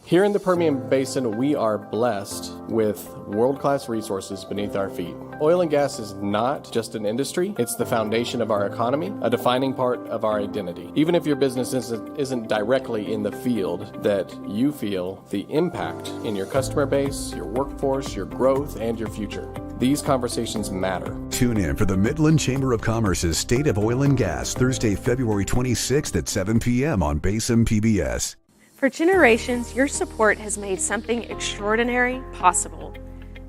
Here in the Permian Basin, we are blessed with world-class resources beneath our feet. Oil and gas is not just an industry, it's the foundation of our economy, a defining part of our identity. Even if your business isn't directly in the field, that you feel the impact in your customer base, your workforce, your growth, and your future. These conversations matter. Tune in for the Midland Chamber of Commerce's State of Oil and Gas, Thursday, February 26th at 7 p.m. on Basin PBS. For generations, your support has made something extraordinary possible.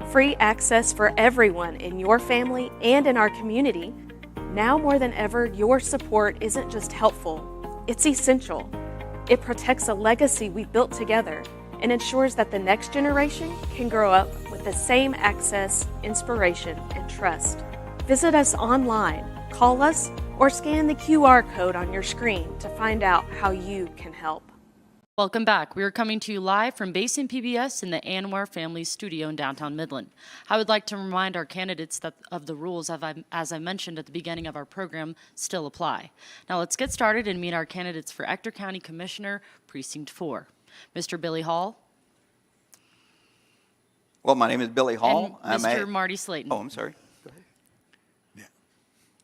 Free access for everyone in your family and in our community. Now more than ever, your support isn't just helpful, it's essential. It protects a legacy we built together and ensures that the next generation can grow up with the same access, inspiration, and trust. Visit us online, call us, or scan the QR code on your screen to find out how you can help. Welcome back. We are coming to you live from Basin PBS in the Anwar Family Studio in downtown Midland. I would like to remind our candidates that of the rules, as I mentioned at the beginning of our program, still apply. Now let's get started and meet our candidates for Ector County Commissioner, Precinct 4. Mr. Billy Hall. Well, my name is Billy Hall. And Mr. Marty Slayton. Oh, I'm sorry. Go ahead. Yeah.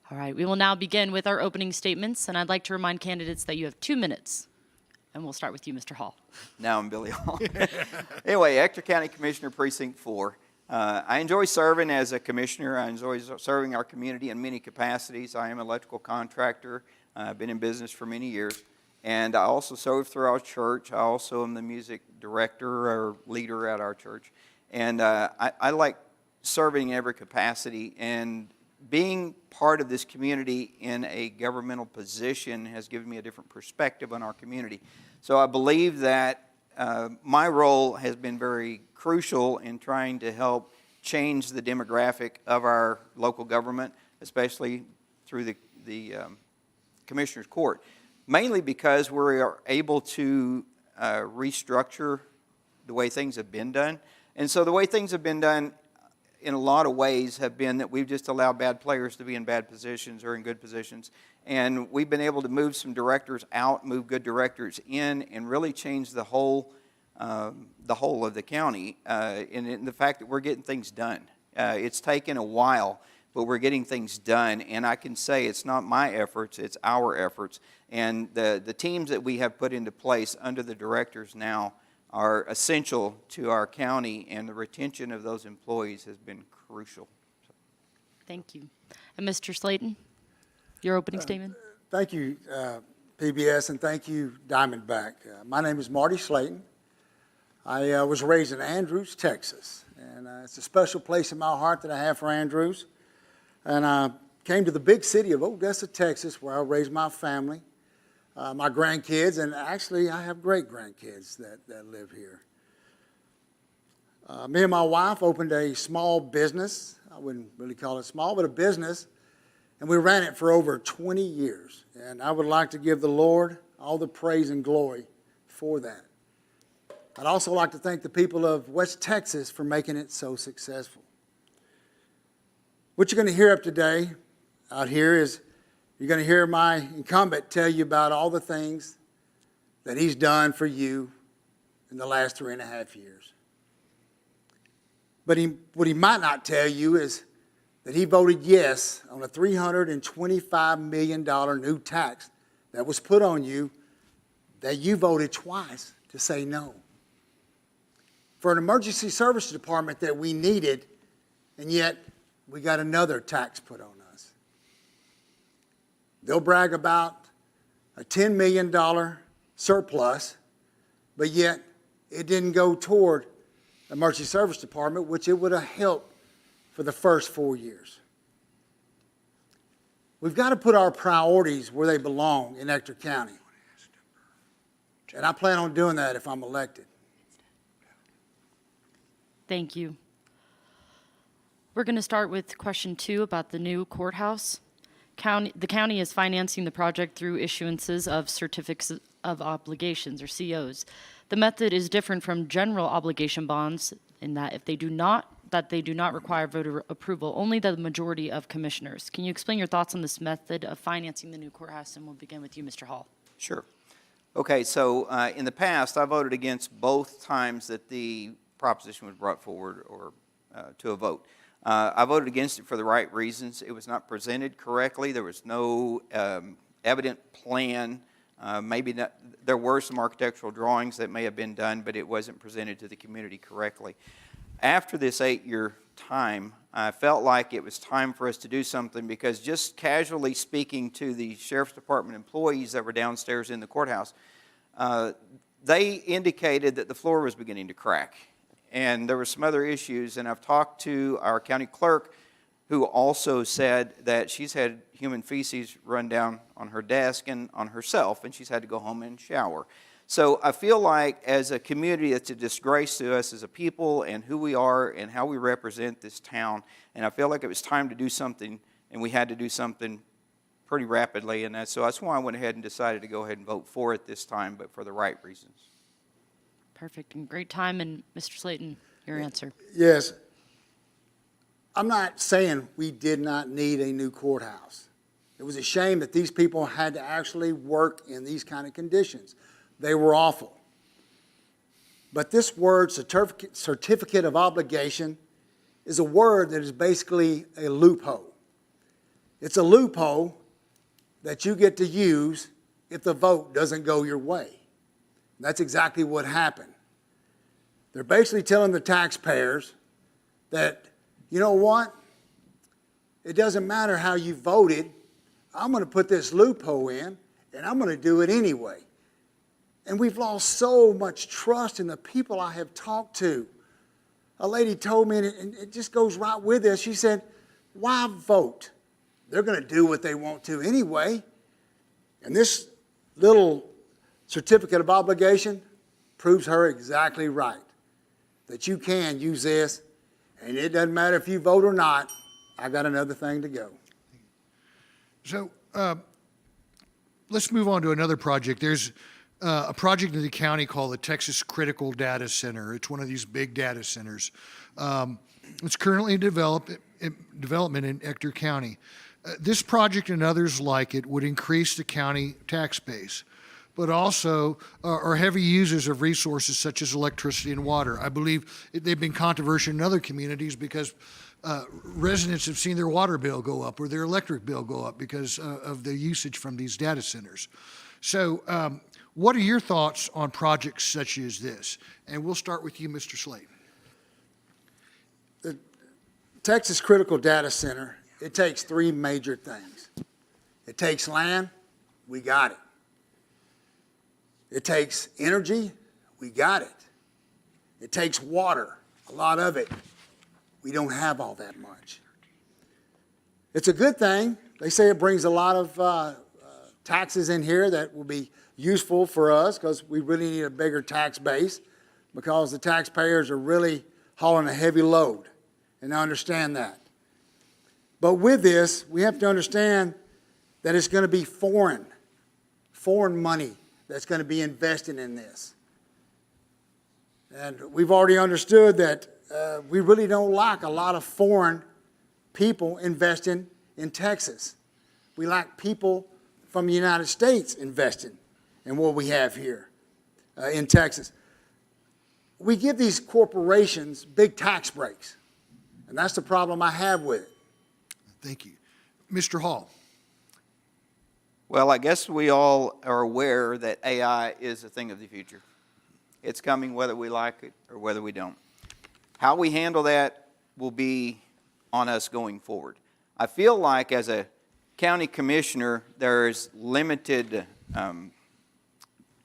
All right, we will now begin with our opening statements, and I'd like to remind candidates that you have 2 minutes. And we'll start with you, Mr. Hall. Now I'm Billy Hall. Anyway, Ector County Commissioner, Precinct 4. I enjoy serving as a commissioner. I enjoy serving our community in many capacities. I am an electrical contractor. I've been in business for many years. And I also serve through our church. I also am the music director or leader at our church. And I like serving in every capacity. And being part of this community in a governmental position has given me a different perspective on our community. So I believe that my role has been very crucial in trying to help change the demographic of our local government, especially through the Commissioner's Court, mainly because we are able to restructure the way things have been done. And so the way things have been done in a lot of ways have been that we've just allowed bad players to be in bad positions or in good positions. And we've been able to move some directors out, move good directors in, and really change the whole of the county in the fact that we're getting things done. It's taken a while, but we're getting things done. And I can say it's not my efforts, it's our efforts. And the teams that we have put into place under the directors now are essential to our county, and the retention of those employees has been crucial. Thank you. And Mr. Slayton, your opening statement? Thank you, PBS, and thank you, Diamondback. My name is Marty Slayton. I was raised in Andrews, Texas, and it's a special place in my heart that I have for Andrews. And I came to the big city of Odessa, Texas, where I raised my family. my grandkids, and actually I have great-grandkids that live here. Me and my wife opened a small business. I wouldn't really call it small, but a business, and we ran it for over 20 years. And I would like to give the Lord all the praise and glory for that. I'd also like to thank the people of West Texas for making it so successful. What you're going to hear out here is you're going to hear my incumbent tell you about all the things that he's done for you in the last 3.5 years. But what he might not tell you is that he voted yes on a $325 million new tax that was put on you that you voted twice to say no. For an emergency service department that we needed, and yet we got another tax put on us. They'll brag about a $10 million surplus, but yet it didn't go toward the emergency service department, which it would have helped for the first 4 years. We've got to put our priorities where they belong in Ector County. And I plan on doing that if I'm elected. Thank you. We're going to start with question 2 about the new courthouse. The county is financing the project through issuances of certificates of obligations, or COs. The method is different from general obligation bonds in that they do not require voter approval, only the majority of commissioners. Can you explain your thoughts on this method of financing the new courthouse? And we'll begin with you, Mr. Hall. Sure. Okay, so in the past, I voted against both times that the proposition was brought forward or to a vote. I voted against it for the right reasons. It was not presented correctly. There was no evident plan. There were some architectural drawings that may have been done, but it wasn't presented to the community correctly. After this 8-year time, I felt like it was time for us to do something, because just casually speaking to the Sheriff's Department employees that were downstairs in the courthouse, they indicated that the floor was beginning to crack. And there were some other issues, and I've talked to our county clerk, who also said that she's had human feces run down on her desk and on herself, and she's had to go home and shower. So I feel like as a community, it's a disgrace to us as a people and who we are and how we represent this town. And I feel like it was time to do something, and we had to do something pretty rapidly. And so that's why I went ahead and decided to go ahead and vote for it this time, but for the right reasons. Perfect, and great time. And Mr. Slayton, your answer. Yes. I'm not saying we did not need a new courthouse. It was a shame that these people had to actually work in these kind of conditions. They were awful. But this word, certificate of obligation, is a word that is basically a loophole. It's a loophole that you get to use if the vote doesn't go your way. And that's exactly what happened. They're basically telling the taxpayers that, you know what? It doesn't matter how you voted. I'm going to put this loophole in, and I'm going to do it anyway. And we've lost so much trust in the people I have talked to. A lady told me, and it just goes right with this, she said, why vote? They're going to do what they want to anyway. And this little certificate of obligation proves her exactly right, that you can use this, and it doesn't matter if you vote or not. I got another thing to go. So let's move on to another project. There's a project in the county called the Texas Critical Data Center. It's one of these big data centers. It's currently in development in Ector County. This project and others like it would increase the county tax base, but also are heavy users of resources such as electricity and water. I believe they've been controversial in other communities because residents have seen their water bill go up or their electric bill go up because of the usage from these data centers. So what are your thoughts on projects such as this? And we'll start with you, Mr. Slayton. The Texas Critical Data Center, it takes 3 major things. It takes land, we got it. It takes energy, we got it. It takes water, a lot of it. We don't have all that much. It's a good thing. They say it brings a lot of taxes in here that will be useful for us because we really need a bigger tax base because the taxpayers are really hauling a heavy load, and I understand that. But with this, we have to understand that it's going to be foreign money that's going to be invested in this. And we've already understood that we really don't like a lot of foreign people investing in Texas. We like people from the United States investing in what we have here in Texas. We give these corporations big tax breaks, and that's the problem I have with it. Thank you. Mr. Hall. Well, I guess we all are aware that AI is a thing of the future. It's coming whether we like it or whether we don't. How we handle that will be on us going forward. I feel like as a county commissioner, there's limited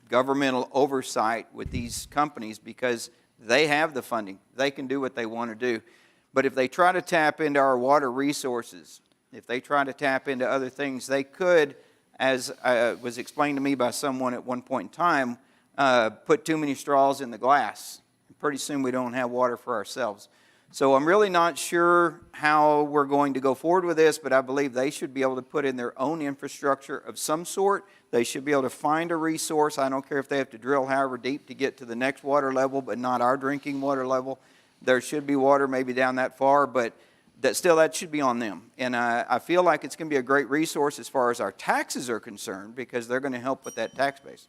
governmental oversight with these companies because they have the funding. They can do what they want to do. But if they try to tap into our water resources, if they try to tap into other things, they could, as was explained to me by someone at one point in time, put too many straws in the glass. Pretty soon we don't have water for ourselves. So I'm really not sure how we're going to go forward with this, but I believe they should be able to put in their own infrastructure of some sort. They should be able to find a resource. I don't care if they have to drill however deep to get to the next water level, but not our drinking water level. There should be water maybe down that far, but that should be on them. And I feel like it's going to be a great resource as far as our taxes are concerned because they're going to help with that tax base.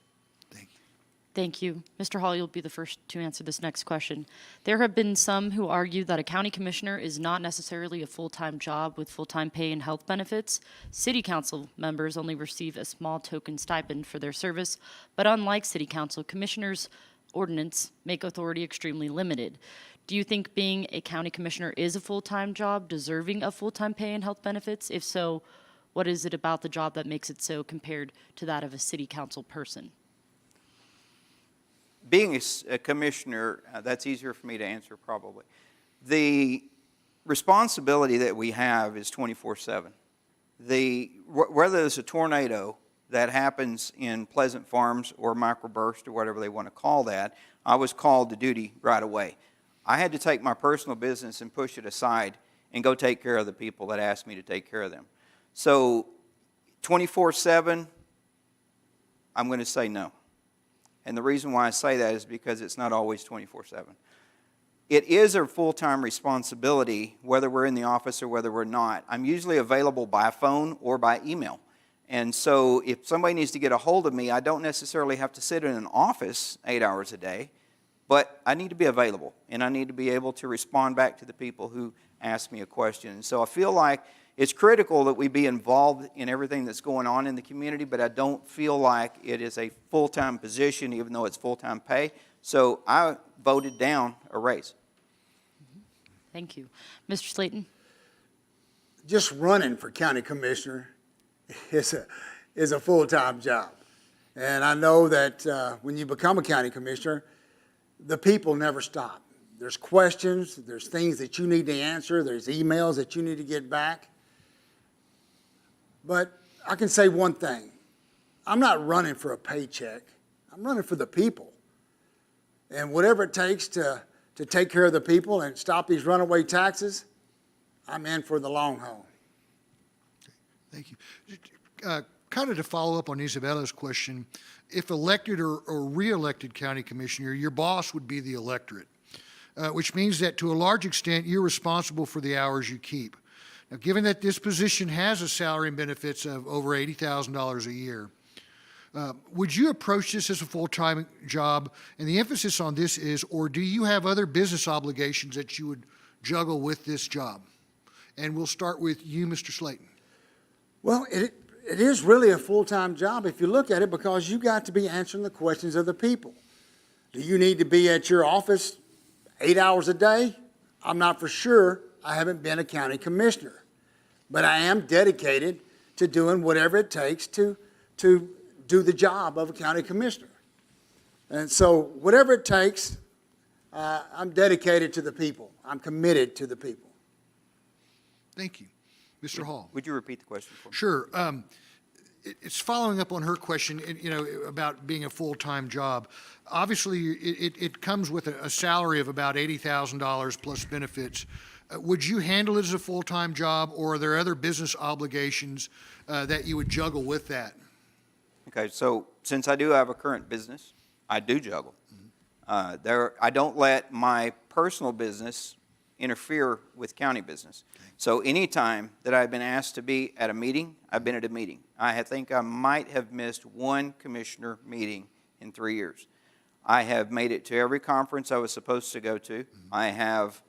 Thank you. Mr. Hall, you'll be the first to answer this next question. There have been some who argue that a county commissioner is not necessarily a full-time job with full-time pay and health benefits. City council members only receive a small token stipend for their service, but unlike city council, commissioners' ordinance make authority extremely limited. Do you think being a county commissioner is a full-time job, deserving of full-time pay and health benefits? If so, what is it about the job that makes it so compared to that of a city council person? Being a commissioner, that's easier for me to answer probably. The responsibility that we have is 24/7. Whether there's a tornado that happens in Pleasant Farms or microburst or whatever they want to call that, I was called to duty right away. I had to take my personal business and push it aside and go take care of the people that asked me to take care of them. So 24/7, I'm going to say no. And the reason why I say that is because it's not always 24/7. It is a full-time responsibility, whether we're in the office or whether we're not. I'm usually available by phone or by email. And so if somebody needs to get a hold of me, I don't necessarily have to sit in an office 8 hours a day, but I need to be available, and I need to be able to respond back to the people who ask me a question. And so I feel like it's critical that we be involved in everything that's going on in the community, but I don't feel like it is a full-time position, even though it's full-time pay. So I voted down a raise. Thank you. Mr. Slayton? Just running for county commissioner is a full-time job. And I know that when you become a county commissioner, the people never stop. There's questions, there's things that you need to answer, there's emails that you need to get back. But I can say one thing. I'm not running for a paycheck. I'm running for the people. And whatever it takes to take care of the people and stop these runaway taxes, I'm in for the long haul. Thank you. Kind of to follow up on Isabella's question, if elected or re-elected county commissioner, your boss would be the electorate, which means that to a large extent, you're responsible for the hours you keep. Now, given that this position has a salary and benefits of over $80,000 a year, would you approach this as a full-time job? And the emphasis on this is, or do you have other business obligations that you would juggle with this job? And we'll start with you, Mr. Slayton. Well, it is really a full-time job if you look at it because you got to be answering the questions of the people. Do you need to be at your office 8 hours a day? I'm not for sure. I haven't been a county commissioner. But I am dedicated to doing whatever it takes to do the job of a county commissioner. And so whatever it takes, I'm dedicated to the people. I'm committed to the people. Thank you. Mr. Hall. Would you repeat the question for me? Sure. it's following up on her question, about being a full-time job. Obviously, it comes with a salary of about $80,000 plus benefits. Would you handle it as a full-time job, or are there other business obligations that you would juggle with that? Okay, so since I do have a current business, I do juggle. I don't let my personal business interfere with county business. So anytime that I've been asked to be at a meeting, I've been at a meeting. I think I might have missed one commissioner meeting in 3 years. I have made it to every conference I was supposed to go to. I have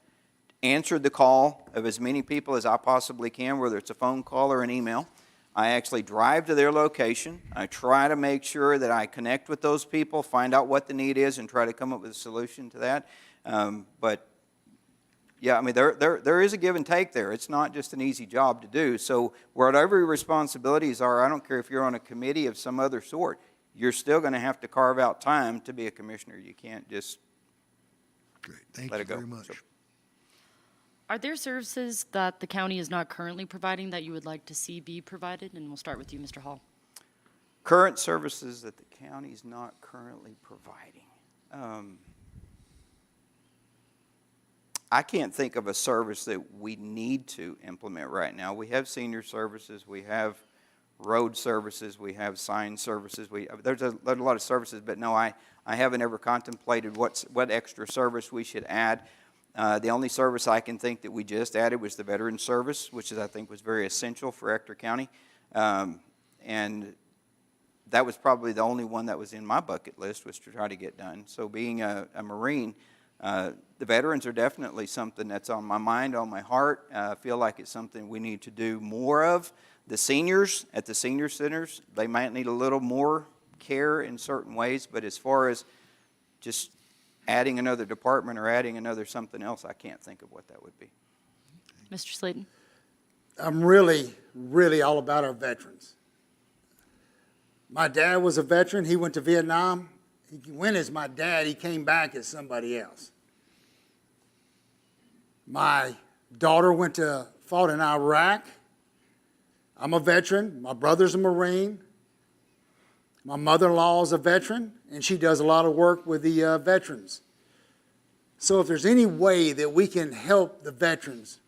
answered the call of as many people as I possibly can, whether it's a phone call or an email. I actually drive to their location. I try to make sure that I connect with those people, find out what the need is, and try to come up with a solution to that. But yeah, I mean, there is a give and take there. It's not just an easy job to do. So whatever your responsibilities are, I don't care if you're on a committee of some other sort, you're still going to have to carve out time to be a commissioner. You can't just let it go. Thank you very much. So, Are there services that the county is not currently providing that you would like to see be provided? And we'll start with you, Mr. Hall. current services that the county is not currently providing. I can't think of a service that we need to implement right now. We have senior services, we have road services, we have sign services. There's a lot of services, but no, I haven't ever contemplated what extra service we should add. The only service I can think that we just added was the veteran service, which I think was very essential for Ector County. And that was probably the only one that was in my bucket list, was to try to get done. So being a Marine, the veterans are definitely something that's on my mind, on my heart. I feel like it's something we need to do more of. The seniors at the senior centers, they might need a little more care in certain ways, but as far as just adding another department or adding another something else, I can't think of what that would be. Mr. Slayton? I'm really, really all about our veterans. My dad was a veteran. He went to Vietnam. He went as my dad. He came back as somebody else. My daughter fought in Iraq. I'm a veteran. My brother's a Marine. My mother-in-law is a veteran, and she does a lot of work with the veterans. So if there's any way that we can help the veterans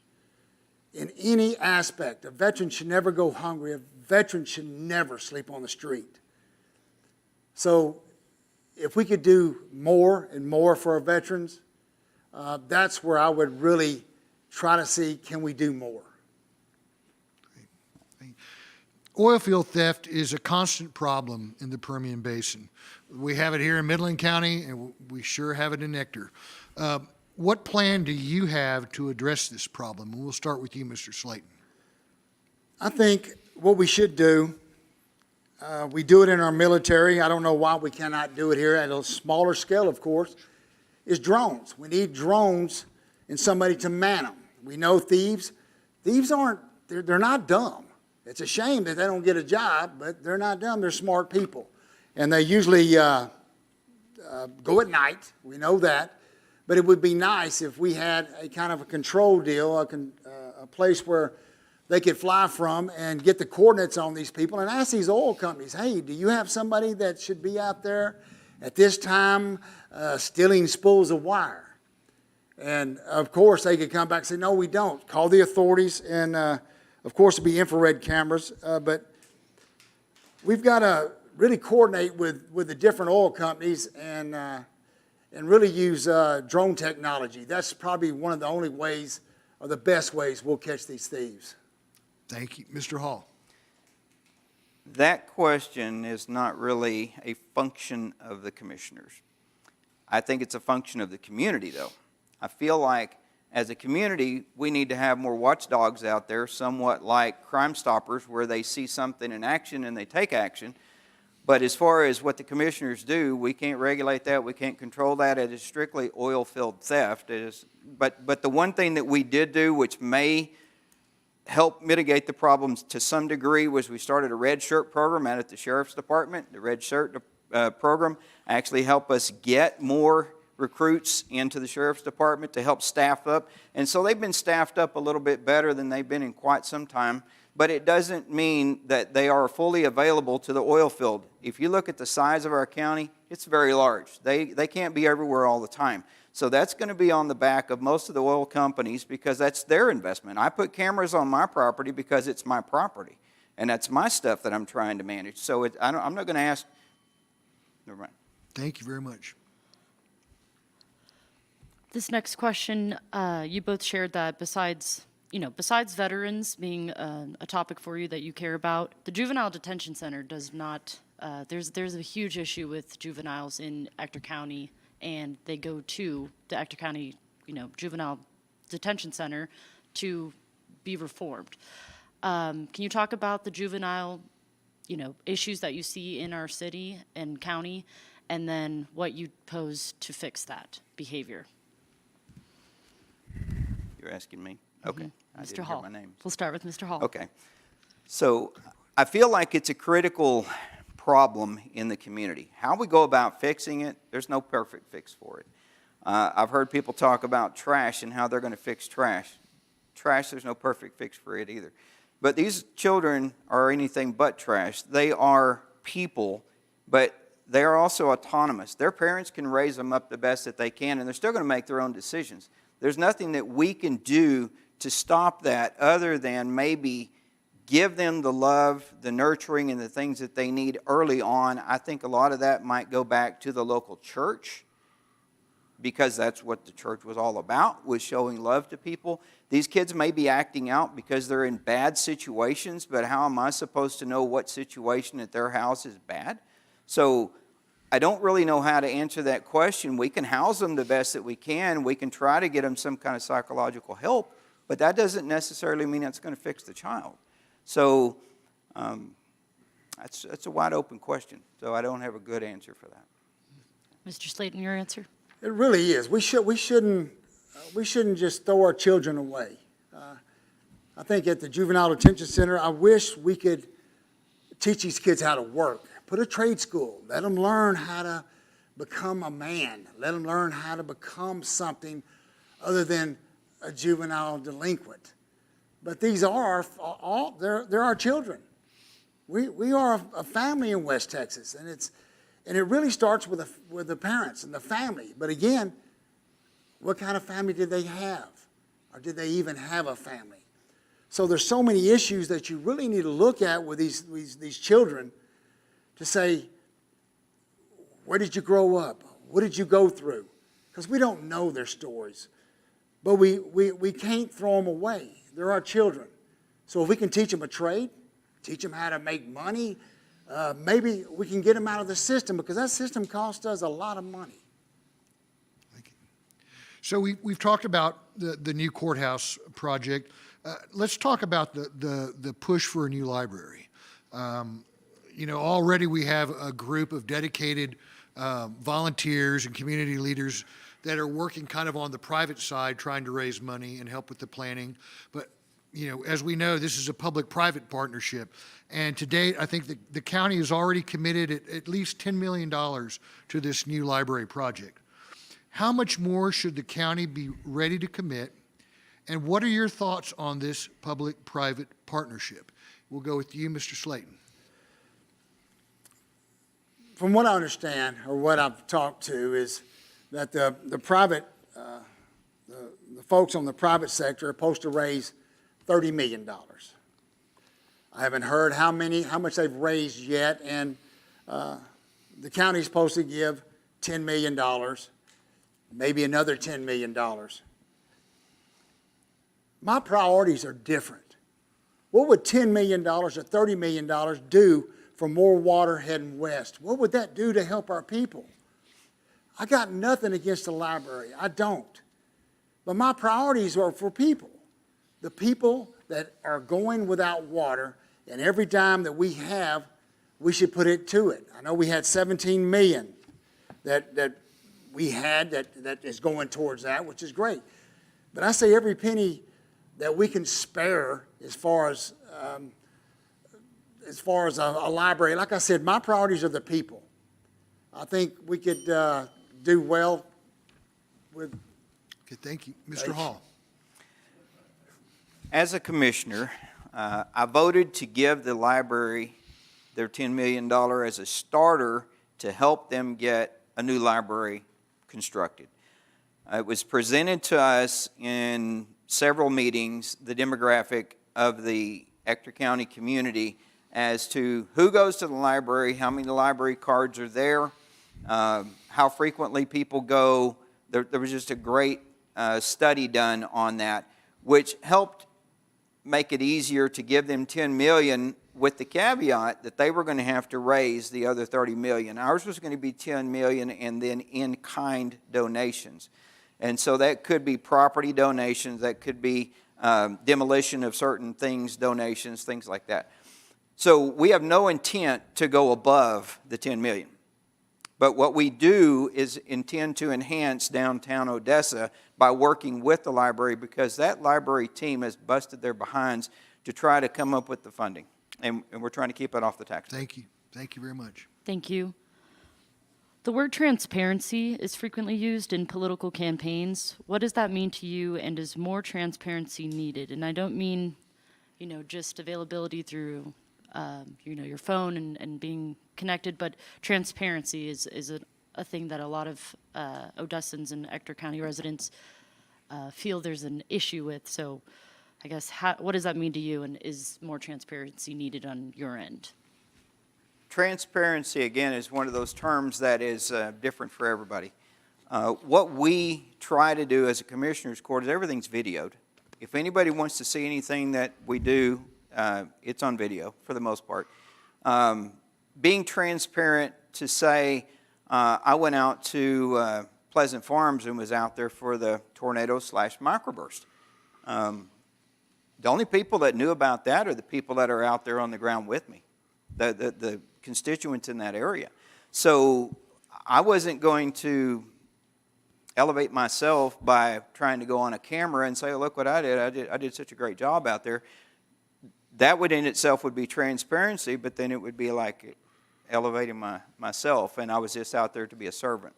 in any aspect, a veteran should never go hungry. A veteran should never sleep on the street. So if we could do more and more for our veterans, that's where I would really try to see, can we do more? Oil field theft is a constant problem in the Permian Basin. We have it here in Midland County, and we sure have it in Ector. What plan do you have to address this problem? And we'll start with you, Mr. Slayton. I think what we should do, we do it in our military. I don't know why we cannot do it here at a smaller scale, of course, is drones. We need drones and somebody to man them. We know thieves. They're not dumb. It's a shame that they don't get a job, but they're not dumb. They're smart people. And they usually go at night. We know that. But it would be nice if we had a kind of a control deal, a place where they could fly from and get the coordinates on these people and ask these oil companies, hey, do you have somebody that should be out there at this time stealing spools of wire? And, of course, they could come back and say, no, we don't. Call the authorities, and, of course, it'd be infrared cameras. But we've got to really coordinate with the different oil companies and really use drone technology. That's probably one of the only ways, or the best ways, we'll catch these thieves. Thank you. Mr. Hall. That question is not really a function of the commissioners. I think it's a function of the community, though. I feel like as a community, we need to have more watchdogs out there, somewhat like Crime Stoppers, where they see something in action and they take action. But as far as what the commissioners do, we can't regulate that. We can't control that. It is strictly oil field theft. But the one thing that we did do, which may help mitigate the problems to some degree, was we started a red shirt program out at the Sheriff's Department. The red shirt program actually helped us get more recruits into the Sheriff's Department to help staff up. And so they've been staffed up a little bit better than they've been in quite some time. but it doesn't mean that they are fully available to the oil field. If you look at the size of our county, it's very large. They can't be everywhere all the time. So that's going to be on the back of most of the oil companies because that's their investment. I put cameras on my property because it's my property, and that's my stuff that I'm trying to manage. So I'm not going to ask. Never mind. Thank you very much. This next question, you both shared that besides veterans being a topic for you that you care about, the juvenile detention center does not. There's a huge issue with juveniles in Ector County, and they go to the Ector County, juvenile detention center to be reformed. Can you talk about the juvenile, issues that you see in our city and county, and then what you pose to fix that behavior? You're asking me? Okay. I Mr. didn't Hall. hear my name. We'll start with Mr. Hall. Okay. So I feel like it's a critical problem in the community. How we go about fixing it, there's no perfect fix for it. I've heard people talk about trash and how they're going to fix trash. Trash, there's no perfect fix for it either. But these children are anything but trash. They are people, but they are also autonomous. Their parents can raise them up the best that they can, and they're still going to make their own decisions. There's nothing that we can do to stop that other than maybe give them the love, the nurturing, and the things that they need early on. I think a lot of that might go back to the local church because that's what the church was all about, was showing love to people. These kids may be acting out because they're in bad situations, but how am I supposed to know what situation at their house is bad? So I don't really know how to answer that question. We can house them the best that we can. We can try to get them some kind of psychological help, but that doesn't necessarily mean that's going to fix the child. So that's a wide open question. So I don't have a good answer for that. Mr. Slayton, your answer? It really is. We shouldn't just throw our children away. I think at the Juvenile Detention Center, I wish we could teach these kids how to work. Put a trade school. Let them learn how to become a man. Let them learn how to become something other than a juvenile delinquent. But these are they're our children. We are a family in West Texas, and it really starts with the parents and the family. But again, what kind of family did they have, or did they even have a family? So there's so many issues that you really need to look at with these children to say, where did you grow up? What did you go through? Because we don't know their stories, but we can't throw them away. They're our children. So if we can teach them a trade, teach them how to make money, maybe we can get them out of the system, because that system costs us a lot of money. Thank you. So we've talked about the new courthouse project. Let's talk about the push for a new library. Already we have a group of dedicated volunteers and community leaders that are working kind of on the private side, trying to raise money and help with the planning. But, as we know, this is a public-private partnership. And to date, I think the county has already committed at least $10 million to this new library project. How much more should the county be ready to commit? And what are your thoughts on this public-private partnership? We'll go with you, Mr. Slayton. From what I understand, or what I've talked to, is that the private, the folks on the private sector are supposed to raise $30 million. I haven't heard how much they've raised yet, and the county's supposed to give $10 million, maybe another $10 million. My priorities are different. What would $10 million or $30 million do for more water heading west? What would that do to help our people? I got nothing against the library. I don't. But my priorities are for people. The people that are going without water, and every dime that we have, we should put it to it. I know we had 17 million that we had that is going towards that, which is great. But I say every penny that we can spare as far as a library, like I said, my priorities are the people. I think we could do well with. Okay, thank you. Mr. Hall. As a commissioner, I voted to give the library their $10 million as a starter to help them get a new library constructed. It was presented to us in several meetings, the demographic of the Ector County community as to who goes to the library, how many library cards are there, how frequently people go. There was just a great study done on that, which helped make it easier to give them $10 million with the caveat that they were going to have to raise the other $30 million. Ours was going to be $10 million and then in-kind donations. And so that could be property donations, that could be demolition of certain things, donations, things like that. So we have no intent to go above the $10 million. But what we do is intend to enhance downtown Odessa by working with the library, because that library team has busted their behinds to try to come up with the funding. And we're trying to keep it off the tax. Thank you. Thank you very much. Thank you. The word transparency is frequently used in political campaigns. What does that mean to you, and is more transparency needed? And I don't mean, just availability through, your phone and being connected, but transparency is a thing that a lot of Odessans and Ector County residents feel there's an issue with. So I guess, what does that mean to you, and is more transparency needed on your end? Transparency, again, is one of those terms that is different for everybody. What we try to do as a commissioner's court is everything's videoed. If anybody wants to see anything that we do, it's on video for the most part. Being transparent to say, I went out to Pleasant Farms and was out there for the tornado/microburst. The only people that knew about that are the people that are out there on the ground with me, the constituents in that area. So I wasn't going to elevate myself by trying to go on a camera and say, look what I did. I did such a great job out there. That would in itself would be transparency, but then it would be like elevating myself, and I was just out there to be a servant.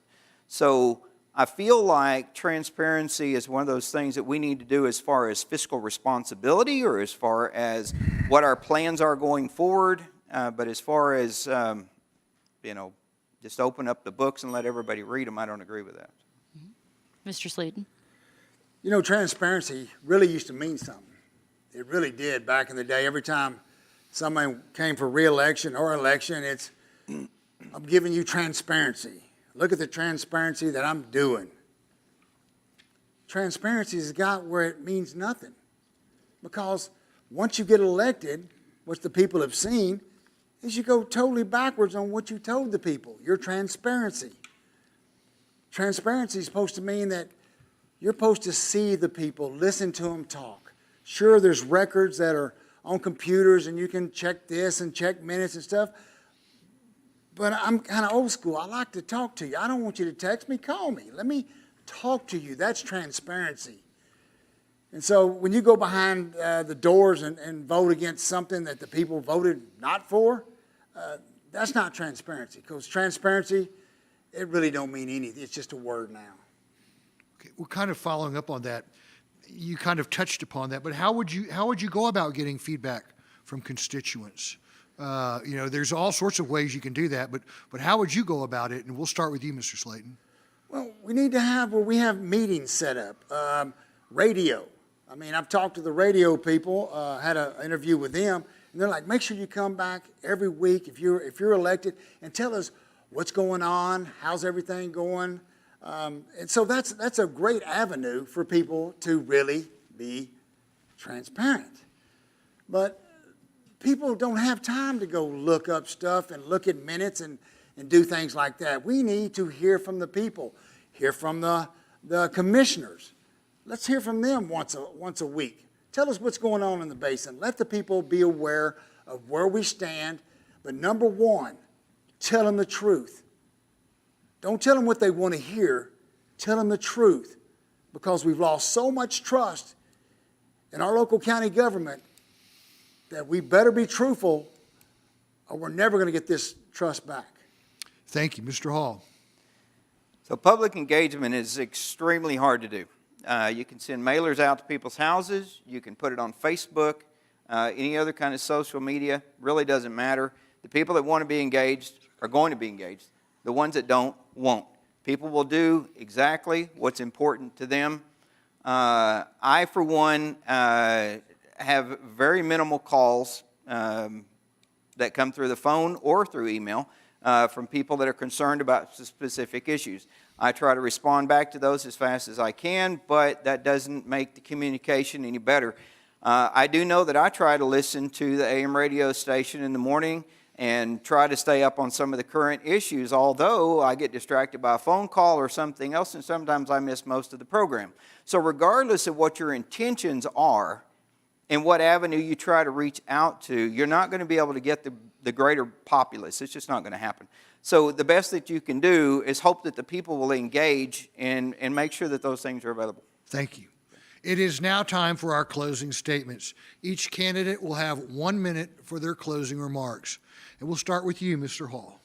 So I feel like transparency is one of those things that we need to do as far as fiscal responsibility, or as far as what our plans are going forward. But as far as, just open up the books and let everybody read them, I don't agree with that. Mr. Slayton? Transparency really used to mean something. It really did back in the day. Every time somebody came for re-election or election, it's, I'm giving you transparency. Look at the transparency that I'm doing. Transparency has got where it means nothing. Because once you get elected, which the people have seen, is you go totally backwards on what you told the people, your transparency. Transparency is supposed to mean that you're supposed to see the people, listen to them talk. Sure, there's records that are on computers and you can check this and check minutes and stuff, but I'm kind of old school. I like to talk to you. I don't want you to text me, call me. Let me talk to you. That's transparency. And so when you go behind the doors and vote against something that the people voted not for, that's not transparency. Because transparency, it really don't mean anything. It's just a word now. Okay, well, kind of following up on that, you kind of touched upon that, but how would you go about getting feedback from constituents? There's all sorts of ways you can do that, but how would you go about it? And we'll start with you, Mr. Slayton. Well, we need to have meetings set up. Radio. I mean, I've talked to the radio people, had an interview with them, and they're like, make sure you come back every week if you're elected and tell us what's going on, how's everything going. And so that's a great avenue for people to really be transparent. But people don't have time to go look up stuff and look at minutes and do things like that. We need to hear from the people, hear from the commissioners. Let's hear from them once a week. Tell us what's going on in the basin. Let the people be aware of where we stand. But number one, tell them the truth. Don't tell them what they want to hear. Tell them the truth. Because we've lost so much trust in our local county government that we better be truthful or we're never going to get this trust back. Thank you. Mr. Hall. So public engagement is extremely hard to do. You can send mailers out to people's houses. You can put it on Facebook. any other kind of social media, really doesn't matter. The people that want to be engaged are going to be engaged. The ones that don't, won't. People will do exactly what's important to them. I, for one, have very minimal calls that come through the phone or through email from people that are concerned about specific issues. I try to respond back to those as fast as I can, but that doesn't make the communication any better. I do know that I try to listen to the AM radio station in the morning and try to stay up on some of the current issues, although I get distracted by a phone call or something else, and sometimes I miss most of the program. So regardless of what your intentions are and what avenue you try to reach out to, you're not going to be able to get the greater populace. It's just not going to happen. So the best that you can do is hope that the people will engage and make sure that those things are available. Thank you. It is now time for our closing statements. Each candidate will have 1 minute for their closing remarks. And we'll start with you, Mr. Hall.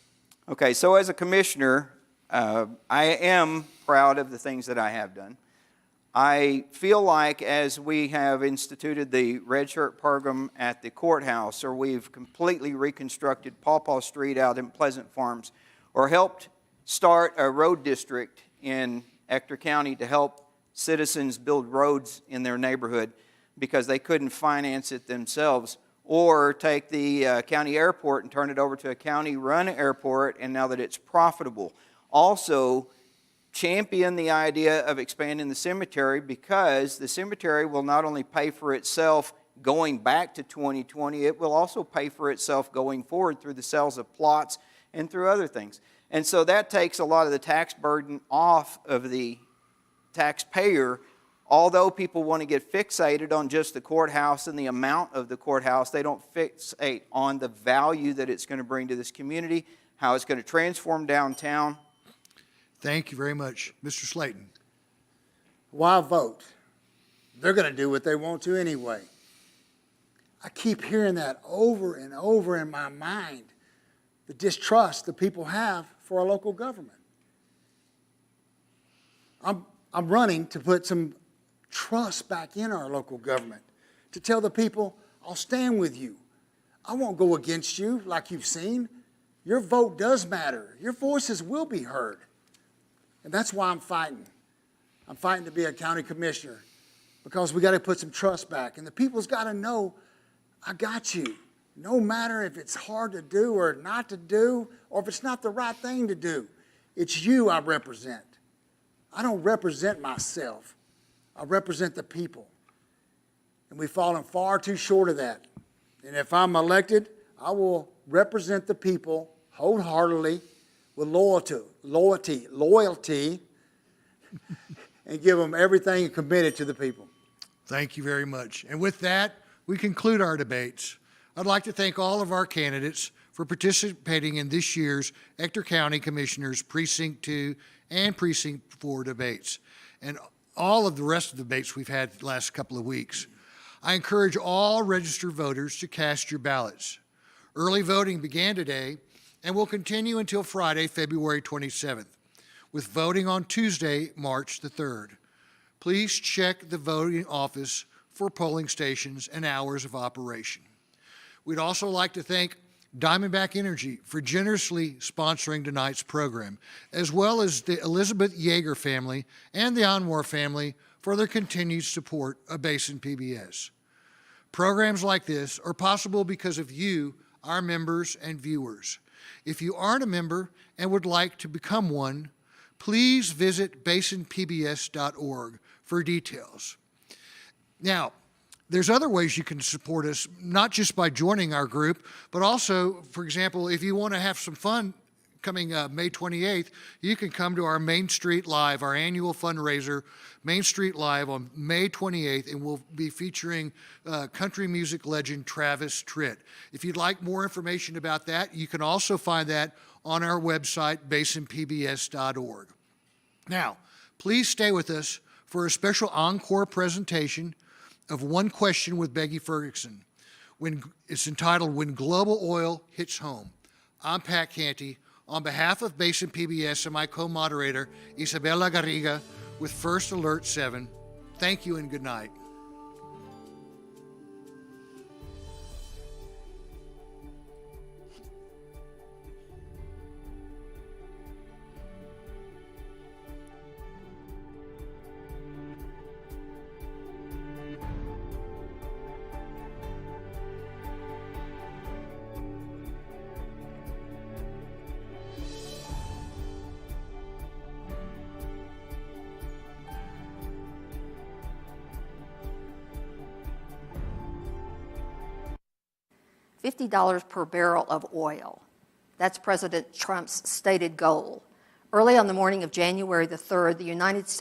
Okay, so as a commissioner, I am proud of the things that I have done. I feel like as we have instituted the red shirt program at the courthouse, or we've completely reconstructed Paw Paw Street out in Pleasant Farms, or helped start a road district in Ector County to help citizens build roads in their neighborhood because they couldn't finance it themselves, or take the county airport and turn it over to a county-run airport, and now that it's profitable. Also, champion the idea of expanding the cemetery, because the cemetery will not only pay for itself going back to 2020, it will also pay for itself going forward through the sales of plots and through other things. And so that takes a lot of the tax burden off of the taxpayer. Although people want to get fixated on just the courthouse and the amount of the courthouse, they don't fixate on the value that it's going to bring to this community, how it's going to transform downtown. Thank you very much. Mr. Slayton. Why vote? They're going to do what they want to anyway. I keep hearing that over and over in my mind, the distrust that people have for our local government. I'm running to put some trust back in our local government, to tell the people, I'll stand with you. I won't go against you like you've seen. Your vote does matter. Your voices will be heard. And that's why I'm fighting. I'm fighting to be a county commissioner, because we got to put some trust back. And the people's got to know, I got you. No matter if it's hard to do or not to do, or if it's not the right thing to do. It's you I represent. I don't represent myself. I represent the people. And we've fallen far too short of that. And if I'm elected, I will represent the people wholeheartedly with loyalty, and give them everything and committed to the people. Thank you very much. And with that, we conclude our debates. I'd like to thank all of our candidates for participating in this year's Ector County Commissioners Precinct 2 and Precinct 4 debates, and all of the rest of the debates we've had the last couple of weeks. I encourage all registered voters to cast your ballots. Early voting began today and will continue until Friday, February 27th, with voting on Tuesday, March the 3rd. Please check the voting office for polling stations and hours of operation. We'd also like to thank Diamondback Energy for generously sponsoring tonight's program, as well as the Elizabeth Yeager family and the Anwar family for their continued support of Basin PBS. Programs like this are possible because of you, our members and viewers. If you aren't a member and would like to become one, please visit basinpbs.org for details. Now, there's other ways you can support us, not just by joining our group, but also, for example, if you want to have some fun coming May 28th, you can come to our Main Street Live, our annual fundraiser, Main Street Live on May 28th, and we'll be featuring country music legend Travis Tritt. If you'd like more information about that, you can also find that on our website, basinpbs.org. Now, please stay with us for a special encore presentation of One Question with Becky Ferguson. It's entitled When Global Oil Hits Home. I'm Pat Canty. On behalf of Basin PBS and my co-moderator, Isabella Garriga, with First Alert 7, thank you and good night. $50 per barrel of oil. That's President Trump's stated goal. Early on the morning of January the 3rd, the United States